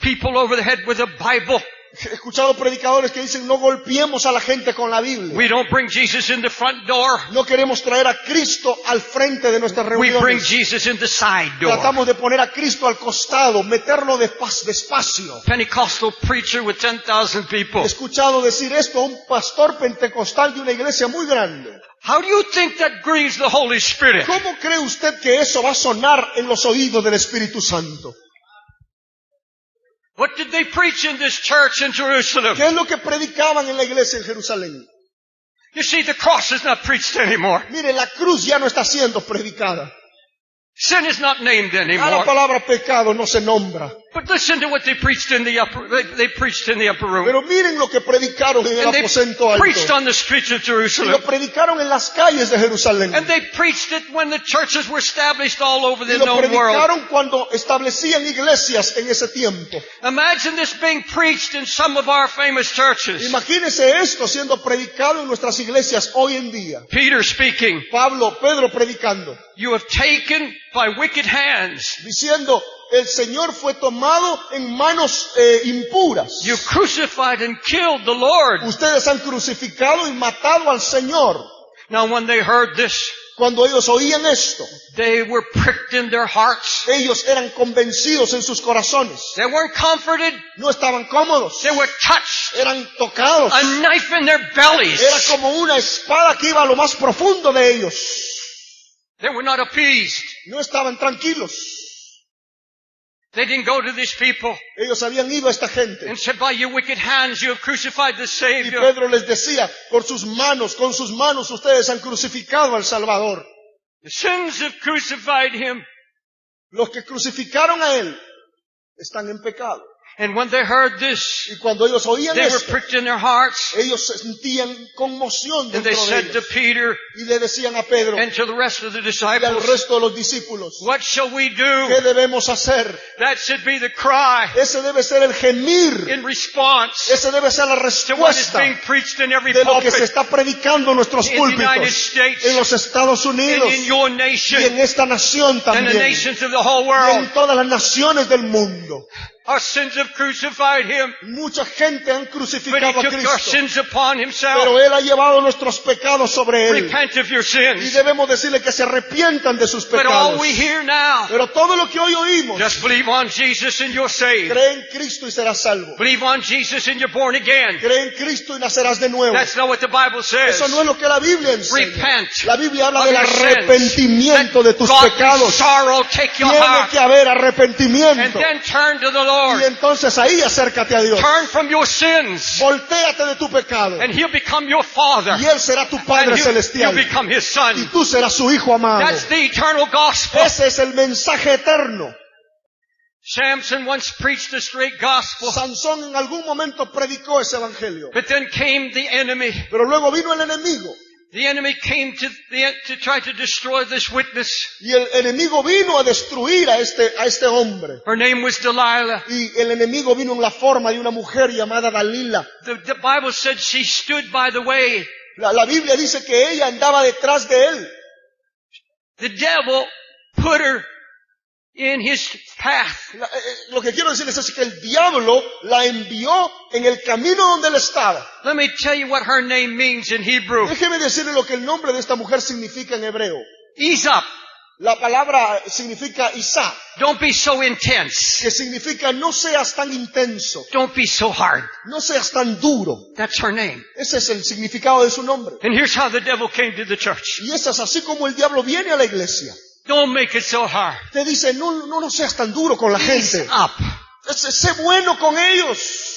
people over the head with a Bible. He escuchado predicadores que dicen no golpeemos a la gente con la Biblia. We don't bring Jesus in the front door. No queremos traer a Cristo al frente de nuestras We bring reuniones. Jesus in the side door. Tratamos de poner a Cristo al costado, meterlo despacio. Pentecostal preacher with 10,000 people. He escuchado decir esto a un pastor pentecostal de una iglesia muy grande. How do you think that grieves the Holy Spirit? ¿Cómo cree usted que eso va a sonar en los oídos del Espíritu Santo? What did they preach in this church in Jerusalem? ¿Qué es lo que predicaban en la iglesia en Jerusalén? You see, the cross is not preached anymore. Mire, la cruz ya no está siendo predicada. Sin is not named Ya la anymore. palabra pecado no se nombra. But listen to what they preached in the upper room. Pero miren lo que predicaron en el And they aposento preached alto. on the streets of Y Jerusalem. lo predicaron en las calles de Jerusalén. And they preached it when the churches were established all over Y the lo known world. predicaron cuando establecían iglesias en ese tiempo. Imagine this being preached in some of our famous churches. Imagínense esto siendo predicado en nuestras iglesias hoy en día. Peter speaking, Pedro predicando, you have taken by wicked hands. diciendo, el Señor fue tomado en manos impuras. You crucified and killed the Lord. Ustedes han crucificado y matado al Señor. Now when they heard this, Cuando ellos oían esto, they were pricked in their hearts. ellos eran convencidos en sus corazones. They weren't comforted. No estaban cómodos. They were touched. Eran tocados. A knife in their bellies. Era como una espada que iba a lo más profundo de ellos. They were not appeased. No estaban tranquilos. They didn't go to these people Ellos habían ido a esta gente. and said, by your wicked hands you have crucified the Y Savior. Pedro les decía, con sus manos ustedes han crucificado al Salvador. The sins have crucified him. Los que crucificaron a él están en pecado. And when they heard this, Y cuando ellos oían they were esto, pricked in their hearts. ellos sentían conmoción And dentro they de said to ellos. Peter Y le decían a Pedro and to the rest of the y al disciples, resto de los discípulos, what shall we ¿qué do? debemos hacer? That should be the cry Ese debe ser el gemir. in response Ese debe ser la to what is respuesta being preached in every de lo que se pulpit está predicando en nuestros in the United púlpitos, States en los Estados and Unidos in your y nation en esta nación and the también, nations of the whole y world. en todas las naciones del mundo. Our sins have crucified him, Mucha gente han but he crucificado a took our Cristo, sins upon himself. pero Él ha llevado nuestros pecados sobre Él. Repent of your Y sins. debemos decirle que se arrepientan de sus But all pecados. we hear now, Pero todo lo que hoy oímos, just believe on Jesus and you're saved. cree en Cristo y serás salvo. Believe on Jesus and you're born again. Cree en Cristo y nacerás de nuevo. That's not what the Bible says. Eso no es lo que la Biblia enseña. Repent La Biblia habla of del your sins. arrepentimiento de tus Godly pecados. sorrow take your Tiene heart. que haber And arrepentimiento. then turn to the Y Lord. entonces ahí acércate a Dios. Turn from your sins. Voltéate de tu pecado. And He'll become your Father. Y Él será tu And Padre you'll celestial. become His Y Son. tú serás su Hijo amado. That's the eternal gospel. Ese es el mensaje eterno. Samson once preached a straight gospel. Sansón en algún momento predicó ese evangelio. But then came the enemy. Pero luego vino el enemigo. The enemy came to try to destroy this witness. Y el enemigo vino a destruir a este hombre. Her name was Delilah. Y el enemigo vino en la forma de una mujer llamada Dalila. The Bible said she stood by the way. La Biblia dice que ella andaba detrás de él. The devil put her in his path. Lo que quiero decirles es que el diablo la envió en el camino donde él estaba. Let me tell you what her name means in Hebrew. Déjeme decirle lo que el nombre de esta mujer significa en hebreo. Ease up. La palabra significa Isa, Don't be so intense. que significa no seas tan intenso, Don't be so hard. no seas tan duro. That's her name. Ese es el significado de su nombre. And here's how the devil came to the church. Y eso es así como el diablo viene a la iglesia. Don't make it so hard. Te dice, no seas tan duro con la Ease gente. up. Sé bueno con ellos.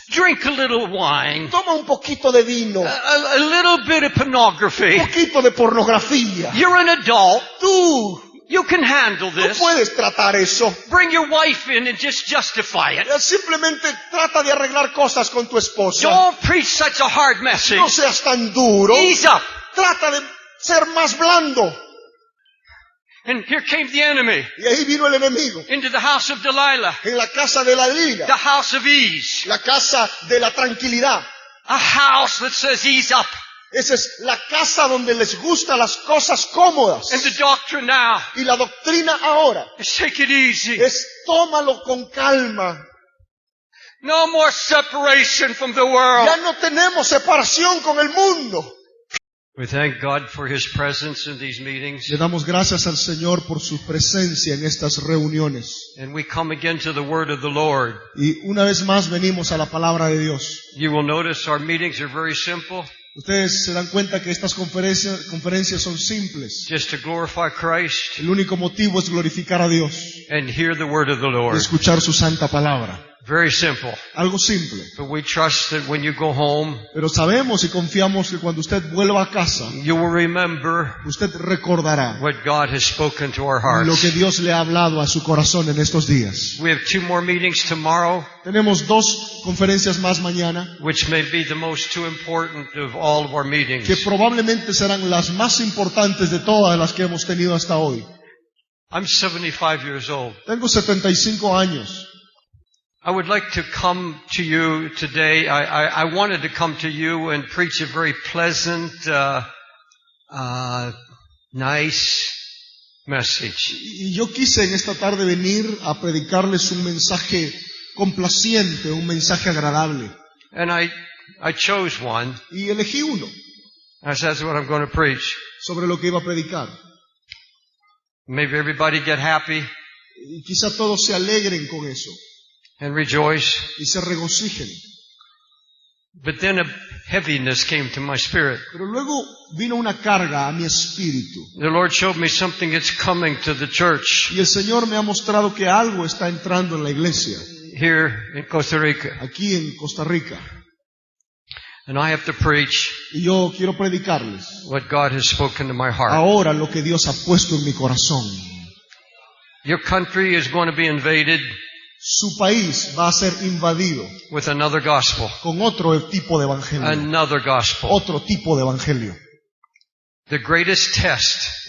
Drink a little wine. Toma un poquito de vino, A little bit of pornography. un poquito de pornografía. You're an adult. Tú You can handle no this. puedes tratar eso. Bring your wife in and just justify it. Simplemente trata de arreglar cosas con tu esposa. Don't preach such a hard message. No seas tan duro. Ease up. Trata de ser más blando. And here came the enemy Y ahí vino el enemigo. into the house of Delilah, En la casa de la liga. the house of ease, La casa de la tranquilidad. a house that says ease up. Esa es la casa donde les gustan las cosas cómodas. And the doctrine now Y la doctrina ahora is take it easy. es tómalo con calma. No more separation from the world. Ya no tenemos separación con el mundo. We thank God for His presence in these meetings. Le damos gracias al Señor por su presencia en estas reuniones. And we come again to the word of the Lord. Y una vez más venimos a la palabra de Dios. You will notice our meetings are very simple, Ustedes se dan cuenta que estas conferencias son simples. just to glorify Christ El único motivo es glorificar a Dios and hear the word of the y Lord. escuchar su santa palabra. Very simple. Algo simple. But we trust that when you go home, Pero sabemos y confiamos que cuando usted vuelva a casa, you will remember usted recordará what God has spoken to our lo que hearts. Dios le ha hablado a su corazón en estos días. We have 2 more meetings tomorrow, Tenemos 2 conferencias más mañana, which may be the most 2 important of all of our que meetings. probablemente serán las más importantes de todas las que hemos tenido hasta hoy. I'm 75 years old. Tengo 75 años. I would like to come to you today. I wanted to come to you and preach a very pleasant, nice message. Y yo quise en esta tarde venir a predicarles un mensaje complaciente, un mensaje agradable. And I chose one, Y elegí uno as that's what I'm going to preach. sobre lo que iba a predicar. Maybe everybody get happy Y quizá todos se alegren con eso and rejoice. y se regocijen. But then a heaviness came to my spirit. Pero luego vino una carga a mi espíritu. The Lord showed me something that's coming to the church Y el Señor me ha mostrado que algo está entrando en la iglesia, here in Costa Rica. aquí en Costa Rica. And I have to preach Y yo quiero predicarles what God has spoken to my heart. ahora lo que Dios ha puesto en mi corazón. Your country is going to be invaded Su país va a ser invadido with another gospel. con otro tipo de evangelio. Another gospel. Otro tipo de evangelio. The greatest test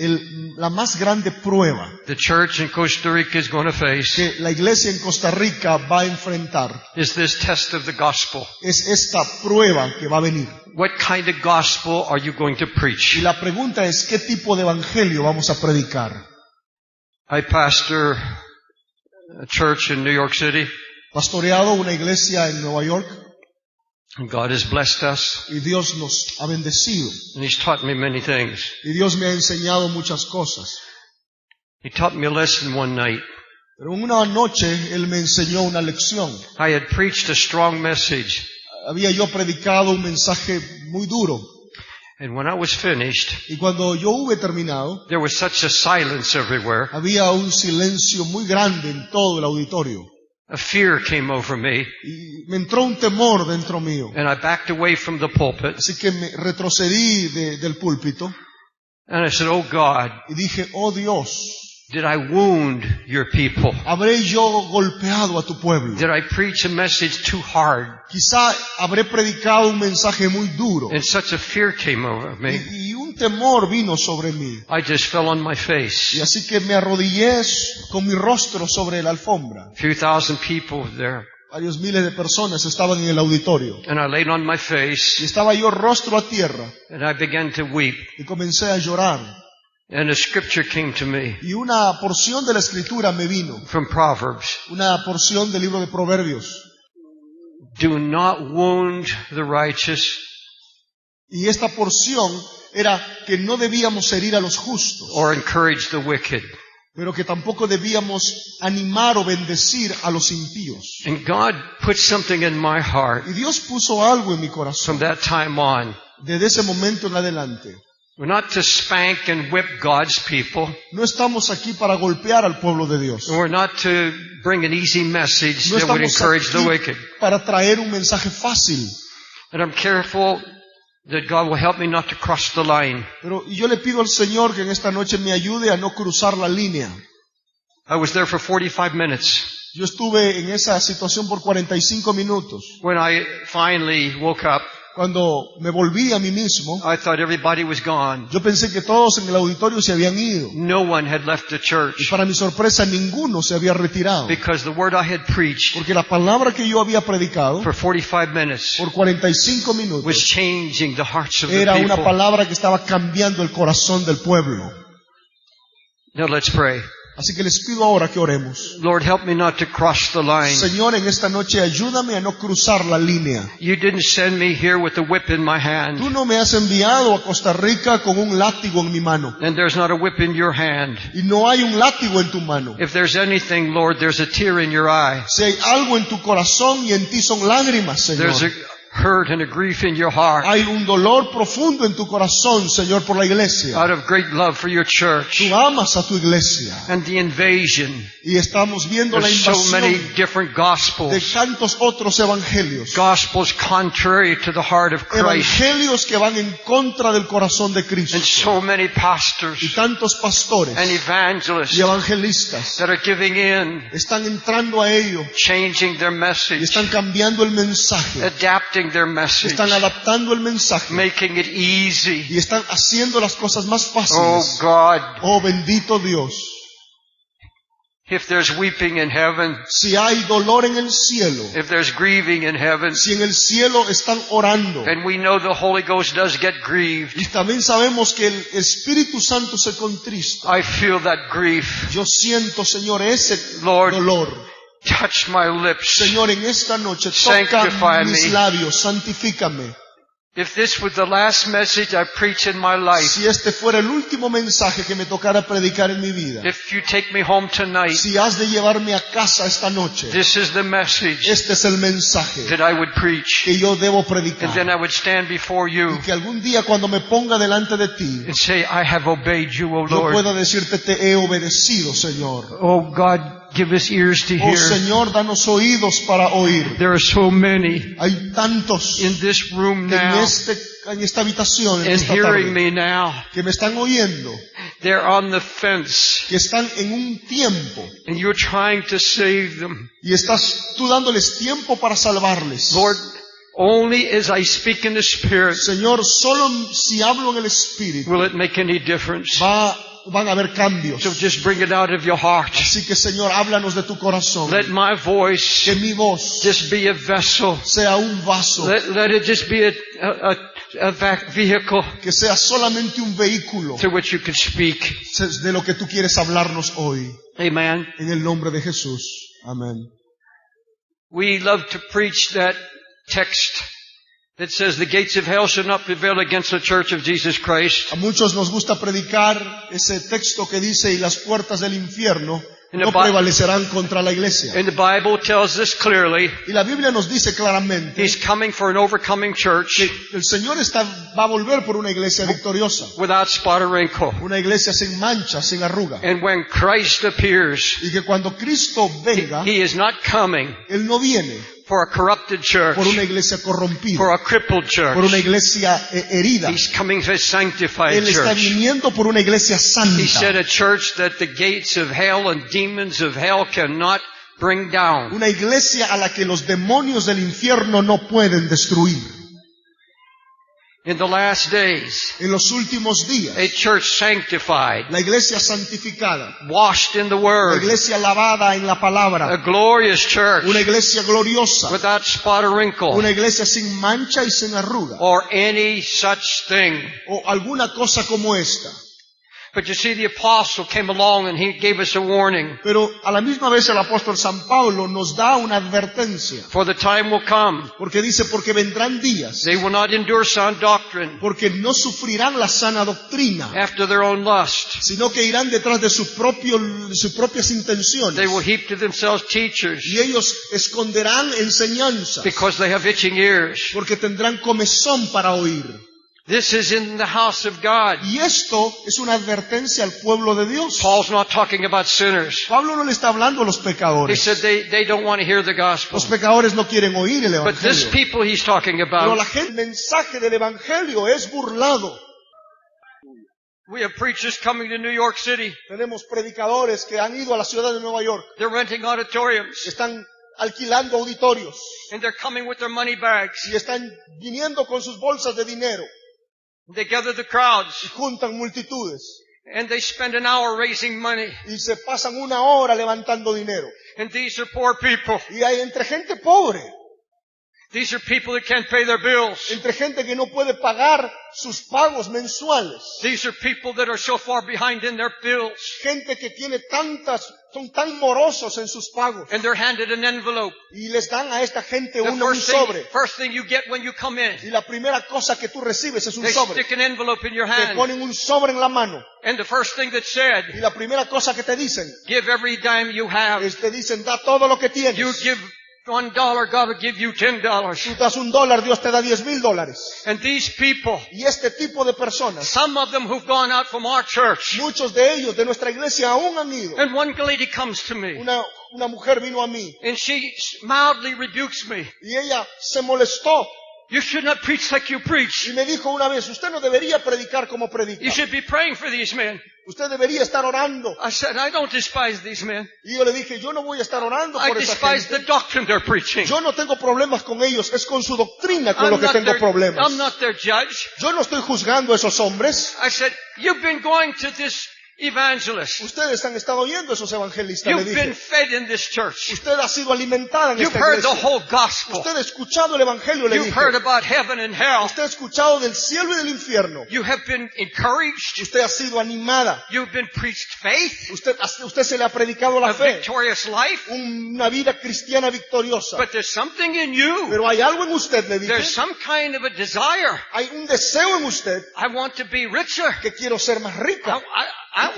La más grande prueba the church in Costa Rica is going to face que la iglesia en Costa Rica va a enfrentar is this test of the gospel. es esta prueba que va a venir. What kind of gospel are you going to Y preach? la pregunta es, ¿qué tipo de evangelio vamos a predicar? I pastor a church in New York City, Pastoreado una iglesia en Nueva York and God has blessed us, y Dios nos ha bendecido. and He's taught me many things. Y Dios me ha enseñado muchas cosas. He taught me a lesson one night. Pero en una noche Él me enseñó una lección. I had preached a strong message, Había yo predicado un mensaje muy duro. and when I was finished, Y cuando yo hube terminado, there was such a silence everywhere. había un silencio muy grande en todo el auditorio. A fear came over me, Y me entró un temor dentro mío. and I backed away from the pulpit, Así que me retrocedí del púlpito and I said, "Oh God, y dije, oh Dios, did I wound your people? ¿habré yo golpeado a tu pueblo? Did I preach a message too hard?" Quizá habré predicado un mensaje muy duro. And such a fear came over me. Y un temor vino sobre mí. I just fell on my Y face. así que me arrodillé con mi rostro sobre la alfombra. A few thousand people there. Varios miles de personas estaban en el auditorio. And I laid on my Y face, estaba yo rostro a tierra and I began to weep. y comencé a llorar. And a scripture came to me Y una porción de la escritura me vino. from Proverbs. Una porción del libro de Proverbios. Do not wound the righteous Y esta porción era que no debíamos herir a los justos, or encourage the wicked. pero que tampoco debíamos animar o bendecir a los impíos. And God put something in my heart Y Dios puso algo en mi from corazón. that time on. Desde ese momento en adelante. We're not to spank and whip God's people. No estamos aquí para golpear al pueblo de Dios. And we're not to bring an easy message No that would estamos encourage the aquí wicked. para traer un mensaje fácil. And I'm careful that God will help me not to cross the line. Pero yo le pido al Señor que en esta noche me ayude a no cruzar la línea. I was there for 45 minutes. Yo estuve en esa situación por 45 minutos. When I finally woke up, Cuando me volví a mí mismo, I thought everybody was gone. yo pensé que todos en el auditorio se habían ido. No one had left the Y church para mi sorpresa, ninguno se había retirado. because the word I had preached Porque la palabra que yo había predicado for 45 minutes por 45 was minutos changing the hearts of the era una people. palabra que estaba cambiando el corazón del pueblo. Now let's pray. Así que les pido ahora que oremos. Lord, help me not to cross the line. Señor, en esta noche ayúdame a no cruzar la línea. You didn't send me here with a whip in my Tú hand, no me has enviado a Costa Rica con un látigo en mi mano. and there's not a whip in your hand. Y no hay un látigo en tu mano. If there's anything, Lord, there's a tear in your eye. Si hay algo en tu corazón y en ti son lágrimas, There's a Señor. hurt and a grief in your heart Hay un dolor profundo en tu corazón, Señor, por la iglesia. out of great love for your church Tú amas a tu iglesia. and the invasion. Y estamos viendo la There's so many invasión different de gospels. tantos otros evangelios. Gospels contrary to the heart of Christ. Evangelios que van en contra del corazón de And Cristo. so many Y pastors tantos pastores and y evangelists evangelistas that are giving in, están entrando a ello changing their y message, están cambiando el mensaje. adapting their message, Están adaptando el mensaje making it easy. y están haciendo las cosas más Oh fáciles. God, Oh bendito Dios. if there's weeping in heaven, Si hay dolor en el cielo, if there's grieving in heaven, si en el cielo están orando, and we know the Holy Ghost does get grieved, y también sabemos que el Espíritu Santo se contrista. I feel that grief. Yo siento, Señor, ese Lord, dolor. touch my lips. Señor, en esta noche Sanctify toca mis me. labios, santifícame. If this was the last message I preach in my life, Si este fuera el último mensaje que me tocara predicar en mi vida, if you take me home tonight, si has de llevarme a casa esta noche, this is the message este es el mensaje that I would preach. que yo debo And then predicar. I would stand before you Y que algún día cuando me ponga delante de ti, and say, I have obeyed you, O yo Lord. pueda decirte, te he obedecido, Señor. Oh God, give us ears to Oh hear. Señor, danos oídos para oír. There are so many Hay tantos in this room en now esta habitación, en and esta hearing tarde, me now. que me están oyendo, They're on the fence que están en un tiempo and you're trying to save them. y estás tú dándoles tiempo para salvarles. Lord, only as I speak in the Spirit Señor, solo si hablo en el Espíritu will it make any difference. van a haber cambios. So just bring it out of your heart. Así que Señor, háblanos de tu corazón. Let my voice Que mi voz just be a vessel. sea un vaso, Let it just be a vehicle que sea solamente un vehículo through which you can speak. de lo que tú quieres hablarnos hoy. Amen. En el nombre de Jesús. Amén. We love to preach that text that says the gates of hell shall not prevail against the church of Jesus Christ. A muchos nos gusta predicar ese texto que dice, y las puertas del infierno En no el Bi- prevalecerán contra la iglesia. And the Bible tells us clearly Y la Biblia nos dice claramente He's coming for an overcoming church que el Señor va a volver por una iglesia victoriosa, without spot or wrinkle. una iglesia sin mancha, sin arruga. And when Christ appears, Y que cuando Cristo venga, He is not coming Él no viene for a corrupted church, por una iglesia corrompida, for a crippled por una church. iglesia herida. He's coming for a sanctified Él está church. viniendo por una iglesia He said santa, a church that the gates of hell and demons of hell cannot bring down. una iglesia a la que los demonios del infierno no pueden destruir. In the last days, En los últimos días, a church sanctified, la iglesia santificada, washed in the la Word, iglesia lavada en la a palabra, glorious church una iglesia gloriosa, without spot or wrinkle una iglesia sin mancha y sin arruga, or any such thing. o alguna cosa como esta. But you see, the apostle came along and he gave us a warning. Pero a la misma vez el apóstol San Pablo nos da una advertencia, For the time will come, porque dice, porque vendrán días, they will not endure sound doctrine porque no sufrirán la sana doctrina, after their own lust. sino que irán detrás de sus propias intenciones, They will heap to themselves teachers y ellos esconderán enseñanzas, because they have itching ears. porque tendrán comezón para oír. This is in the house of God. Y esto es una advertencia al pueblo de Dios. Paul's not talking about sinners. Pablo no le está hablando a los He pecadores. said they don't want to hear the gospel. Los pecadores no quieren oír el But this evangelio. people he's talking Pero about, la gente, el mensaje del evangelio es burlado. we have preachers coming to New York City. Tenemos predicadores que han ido a la ciudad de Nueva York, They're renting auditoriums están alquilando auditorios and they're coming with their money bags. y están viniendo con sus bolsas de dinero They gather the y crowds juntan multitudes and they spend an hour raising money. y se pasan una hora levantando dinero. And these are poor people. Y hay entre gente pobre, These are people that can't pay their bills. entre gente que no puede pagar sus pagos mensuales, These are people that are so far behind in their bills. gente que tiene son tan morosos en sus pagos And they're handed an envelope. y les dan a esta gente The un sobre. first thing you get when you come in, Y la primera cosa que tú recibes es un they sobre. stick an envelope in your Te hand. ponen un sobre en la mano. And the first thing that's said, Y la primera cosa que te dicen give every dime you have. es te dicen, da todo lo que You tienes. give $1, God will give you $10. Tú das $1, Dios te da $10,000. And these people, Y este tipo de personas, some of them who've gone out from our church, muchos de ellos de nuestra iglesia aún han ido. and one lady comes to me, Una mujer vino a mí and she mildly rebukes me. y ella se molestó You should not preach like you preach. y me dijo una vez, usted no debería predicar como You predica. should be praying for these men. Usted debería estar orando. I said, I don't despise these men. Y yo le dije, yo no voy a estar orando I por esa despise gente. the doctrine they're preaching. Yo no tengo problemas con ellos, es con su doctrina con I'm lo que not tengo their- problemas. I'm not their judge. Yo no estoy juzgando a esos hombres. I said, you've been going to this evangelist. Ustedes han estado oyendo a esos evangelistas, le You've been dije. fed in this church. Usted ha sido alimentada en You've esta heard the iglesia. whole gospel. Usted ha escuchado el evangelio, le You've dije. heard about heaven and hell. Usted ha escuchado del cielo y del infierno. You have been encouraged. Usted ha sido animada. You've been preached faith, Usted se le ha predicado la a fe. victorious life. Una vida cristiana victoriosa. But there's something in you. Pero hay algo en usted, le There's dije. some kind of a desire. Hay un deseo en usted I want to be richer. que quiero ser más rica. I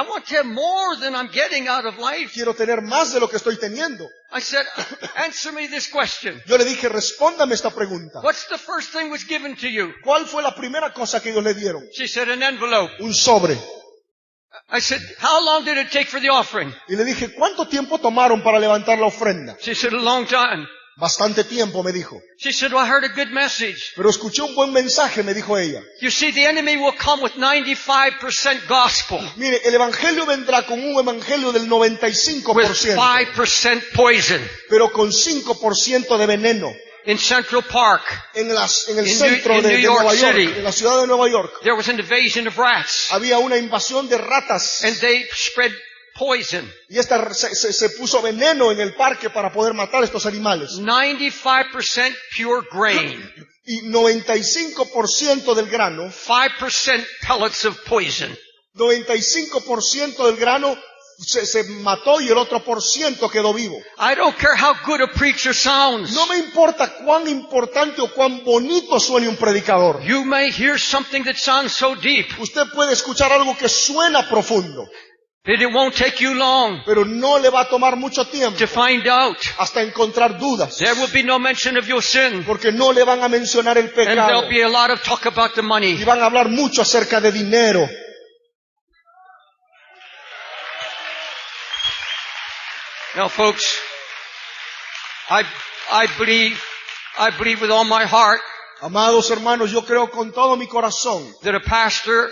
want to have more than I'm getting out of life. Quiero tener más de lo que estoy teniendo. I said, answer me this question. Yo le dije, respóndame esta pregunta. What's the first thing was given to you? ¿Cuál fue la primera cosa que ellos le dieron? She said, an envelope. Un sobre. I said, how long did it take for the offering? Y le dije, ¿cuánto tiempo tomaron para levantar la ofrenda? She said, a long time. Bastante tiempo, me dijo. She said, well, I heard a good message. Pero escuché un buen mensaje, me dijo ella. You see, the enemy will come with 95% gospel, Mire, el evangelio vendrá con un evangelio del with 95%, 5% poison. pero con 5% de veneno. In Central Park, En el In centro New de York Nueva York, City. en la ciudad de Nueva York, there was an invasion of rats, había una invasión de ratas. and they spread poison. Y se puso veneno en el parque para poder matar a estos animales. 95% pure grain, Y 95% del grano, 5% pellets of poison. 95% del grano se mató y el otro % quedó vivo. I don't care how good a preacher sounds. No me importa cuán importante o cuán bonito suene un predicador. You may hear something that sounds so deep Usted puede escuchar algo que suena profundo, that it won't take you long pero no le va a tomar mucho tiempo to find out. hasta encontrar dudas. There will be no mention of your sin, Porque no le van a mencionar el and pecado. there'll be a lot of talk about the money. Y van a hablar mucho acerca de dinero. Now, folks, I believe with all my heart Amados hermanos, yo creo con todo mi corazón that a pastor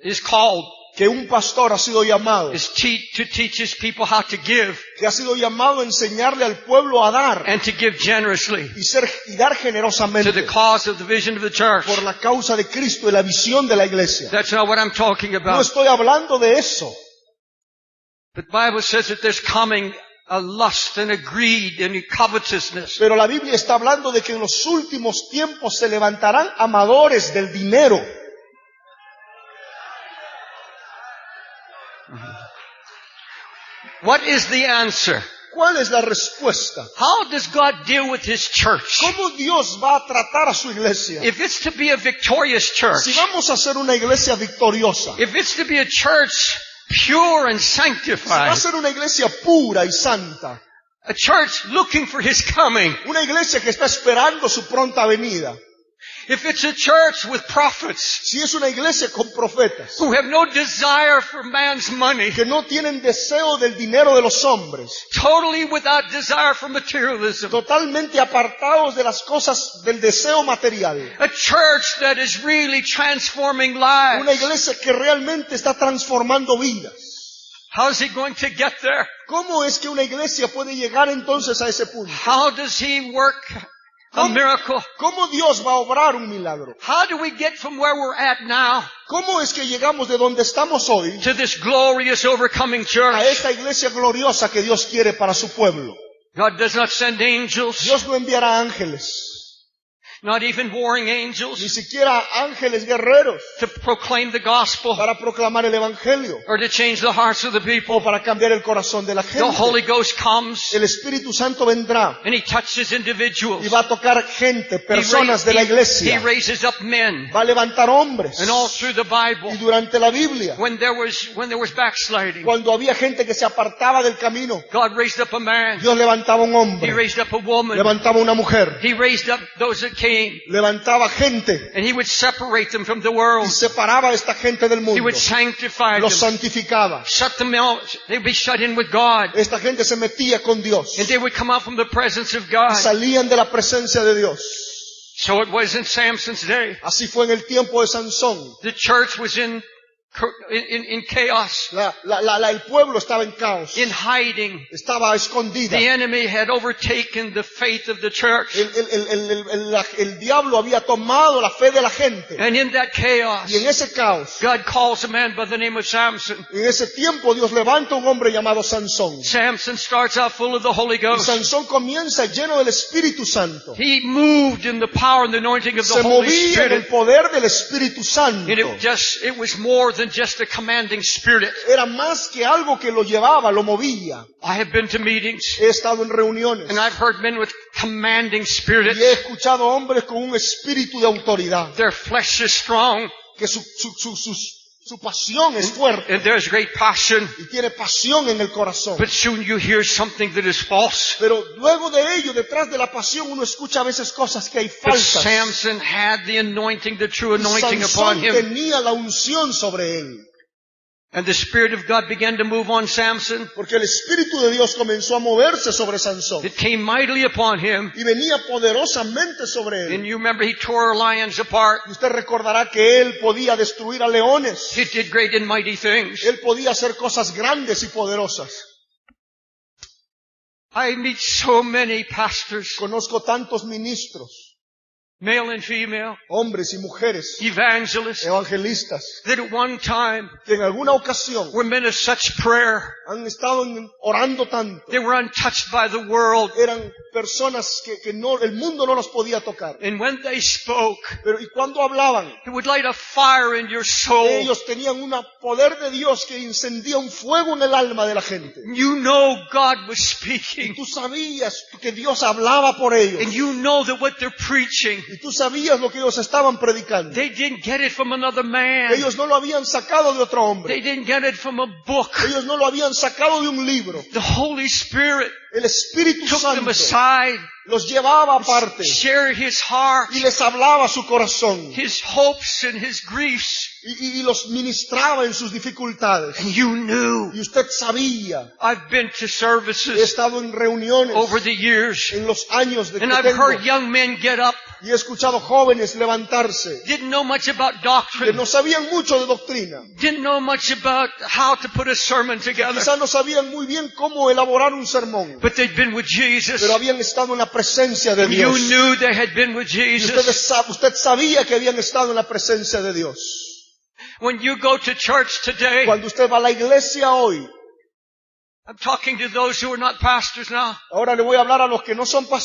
is called que un pastor ha sido llamado, to teach his people how to give que ha sido llamado a enseñarle al pueblo a dar and to give generously y dar to generosamente the cause of the vision of the church. por la causa de Cristo y la visión de la iglesia. That's not what I'm talking No about. estoy hablando de eso. The Bible says that there's coming a lust and a greed and a covetousness. Pero la Biblia está hablando de que en los últimos tiempos se levantarán amadores del dinero. What is the answer? ¿Cuál es la respuesta? How does God deal with His church? ¿Cómo Dios va a tratar a su iglesia? If it's to be a victorious Si church, vamos a ser una iglesia victoriosa, if it's to be a church pure and si va a sanctified, ser una iglesia pura y santa, a church looking for His coming, una iglesia que está esperando su pronta venida, if it's a church with prophets si es una iglesia con profetas who have no desire for man's money, que no tienen deseo del dinero de los hombres, totally without desire for materialism, totalmente apartados de las cosas del deseo material, a church that is really transforming lives, una iglesia que realmente está transformando vidas. how's He going to get there? ¿Cómo es que una iglesia puede llegar entonces a ese punto? How does He work a miracle? ¿Cómo Dios va a obrar un milagro? How do we get from where we're at now ¿Cómo es que llegamos de donde estamos hoy to this glorious overcoming a church? esta iglesia gloriosa que Dios quiere para su pueblo? God does not send angels. Dios no enviará ángeles. not even warring ni angels, siquiera ángeles guerreros to proclaim the gospel para proclamar el evangelio or to change the hearts of the people. o para cambiar el corazón de la The Holy gente. Ghost comes El Espíritu Santo vendrá and He touches individuals. y va a tocar gente, He personas de la He iglesia. raises up men. Va a levantar hombres. And all through the Bible, Y durante la Biblia, when there was backsliding, cuando había gente que se apartaba del camino, God raised up a man. Dios levantaba un He hombre, raised up a woman. levantaba una mujer, He raised up those that came. levantaba gente And He would separate them from the y world. separaba a esta gente del He mundo, would sanctify los them. santificaba. Shut them out. They would be shut in with God. Esta gente se metía con Dios, And they would come out from the presence of God. salían de la presencia de Dios. So it was in Samson's day. Así fue en el tiempo de Sansón. The church was in chaos, El pueblo estaba en caos, in hiding. estaba escondida. The enemy had overtaken the faith of the church. El diablo había tomado la fe de la gente. And in that chaos, Y en ese caos, God calls a man by the name of Samson. en ese tiempo Dios levanta un hombre llamado Sansón. Samson starts out full of the Holy Y Ghost. Sansón comienza lleno del Espíritu Santo. He moved in the power and the anointing of Se the Holy movía en el Spirit. poder del Espíritu Santo. And it was more than just a commanding spirit. Era más que algo que lo llevaba, lo movía. I have been to meetings He estado en reuniones and I've heard men with commanding y spirits. he escuchado hombres con un espíritu de autoridad, Their flesh is strong que su pasión es fuerte and there's great passion. y tiene pasión en el corazón. But soon you hear something that is false. Pero luego de ello, detrás de la pasión, uno escucha a veces cosas que hay But falsas. Samson had the anointing, the true Y anointing upon Sansón him. tenía la unción sobre él, And the Spirit of God began to move on Samson. porque el Espíritu de Dios comenzó a moverse sobre Sansón It came mightily upon him. y venía poderosamente sobre él. And you remember he tore lions apart. Y usted recordará que él podía destruir a leones. He did great and mighty things. Él podía hacer cosas grandes y poderosas. I meet so many pastors, Conozco tantos ministros, male and female, hombres y mujeres, evangelists, evangelistas, that at one time que en alguna ocasión were men of such prayer. han estado orando tanto. They were untouched by the world. Eran personas que no, el mundo no los podía tocar. And when they spoke, Pero y cuando hablaban, it would light a fire in your soul. ellos tenían un poder de Dios que encendía un fuego en el alma de la gente. You know God was Y speaking. tú sabías que Dios hablaba por ellos. And you know that what they're preaching, Y tú sabías lo que ellos estaban predicando. they didn't get it from another man. Ellos no lo habían sacado de otro hombre. They didn't get it from a book. Ellos no lo habían sacado de un libro. The Holy Spirit El Espíritu took them Santo aside, los llevaba aparte shared His heart, y les hablaba su corazón His hopes and His griefs. y los ministraba en sus dificultades. And you knew. Y usted sabía. I've been to He services estado en reuniones over the years, en los años de que and I've tengo heard young men get up, y he escuchado jóvenes levantarse didn't know much about que doctrine, no sabían mucho de doctrina. didn't know much about how to put a sermon together, Quizás no sabían muy bien cómo elaborar un sermón, but they'd been with Jesus. pero habían estado en la presencia de You Dios. knew they had been with Y Jesus. usted sabía que habían estado en la presencia de Dios. When you go to church today, Cuando usted va a la iglesia hoy, I'm talking to those who are not pastors now. ahora le voy a hablar a los que no son pastores.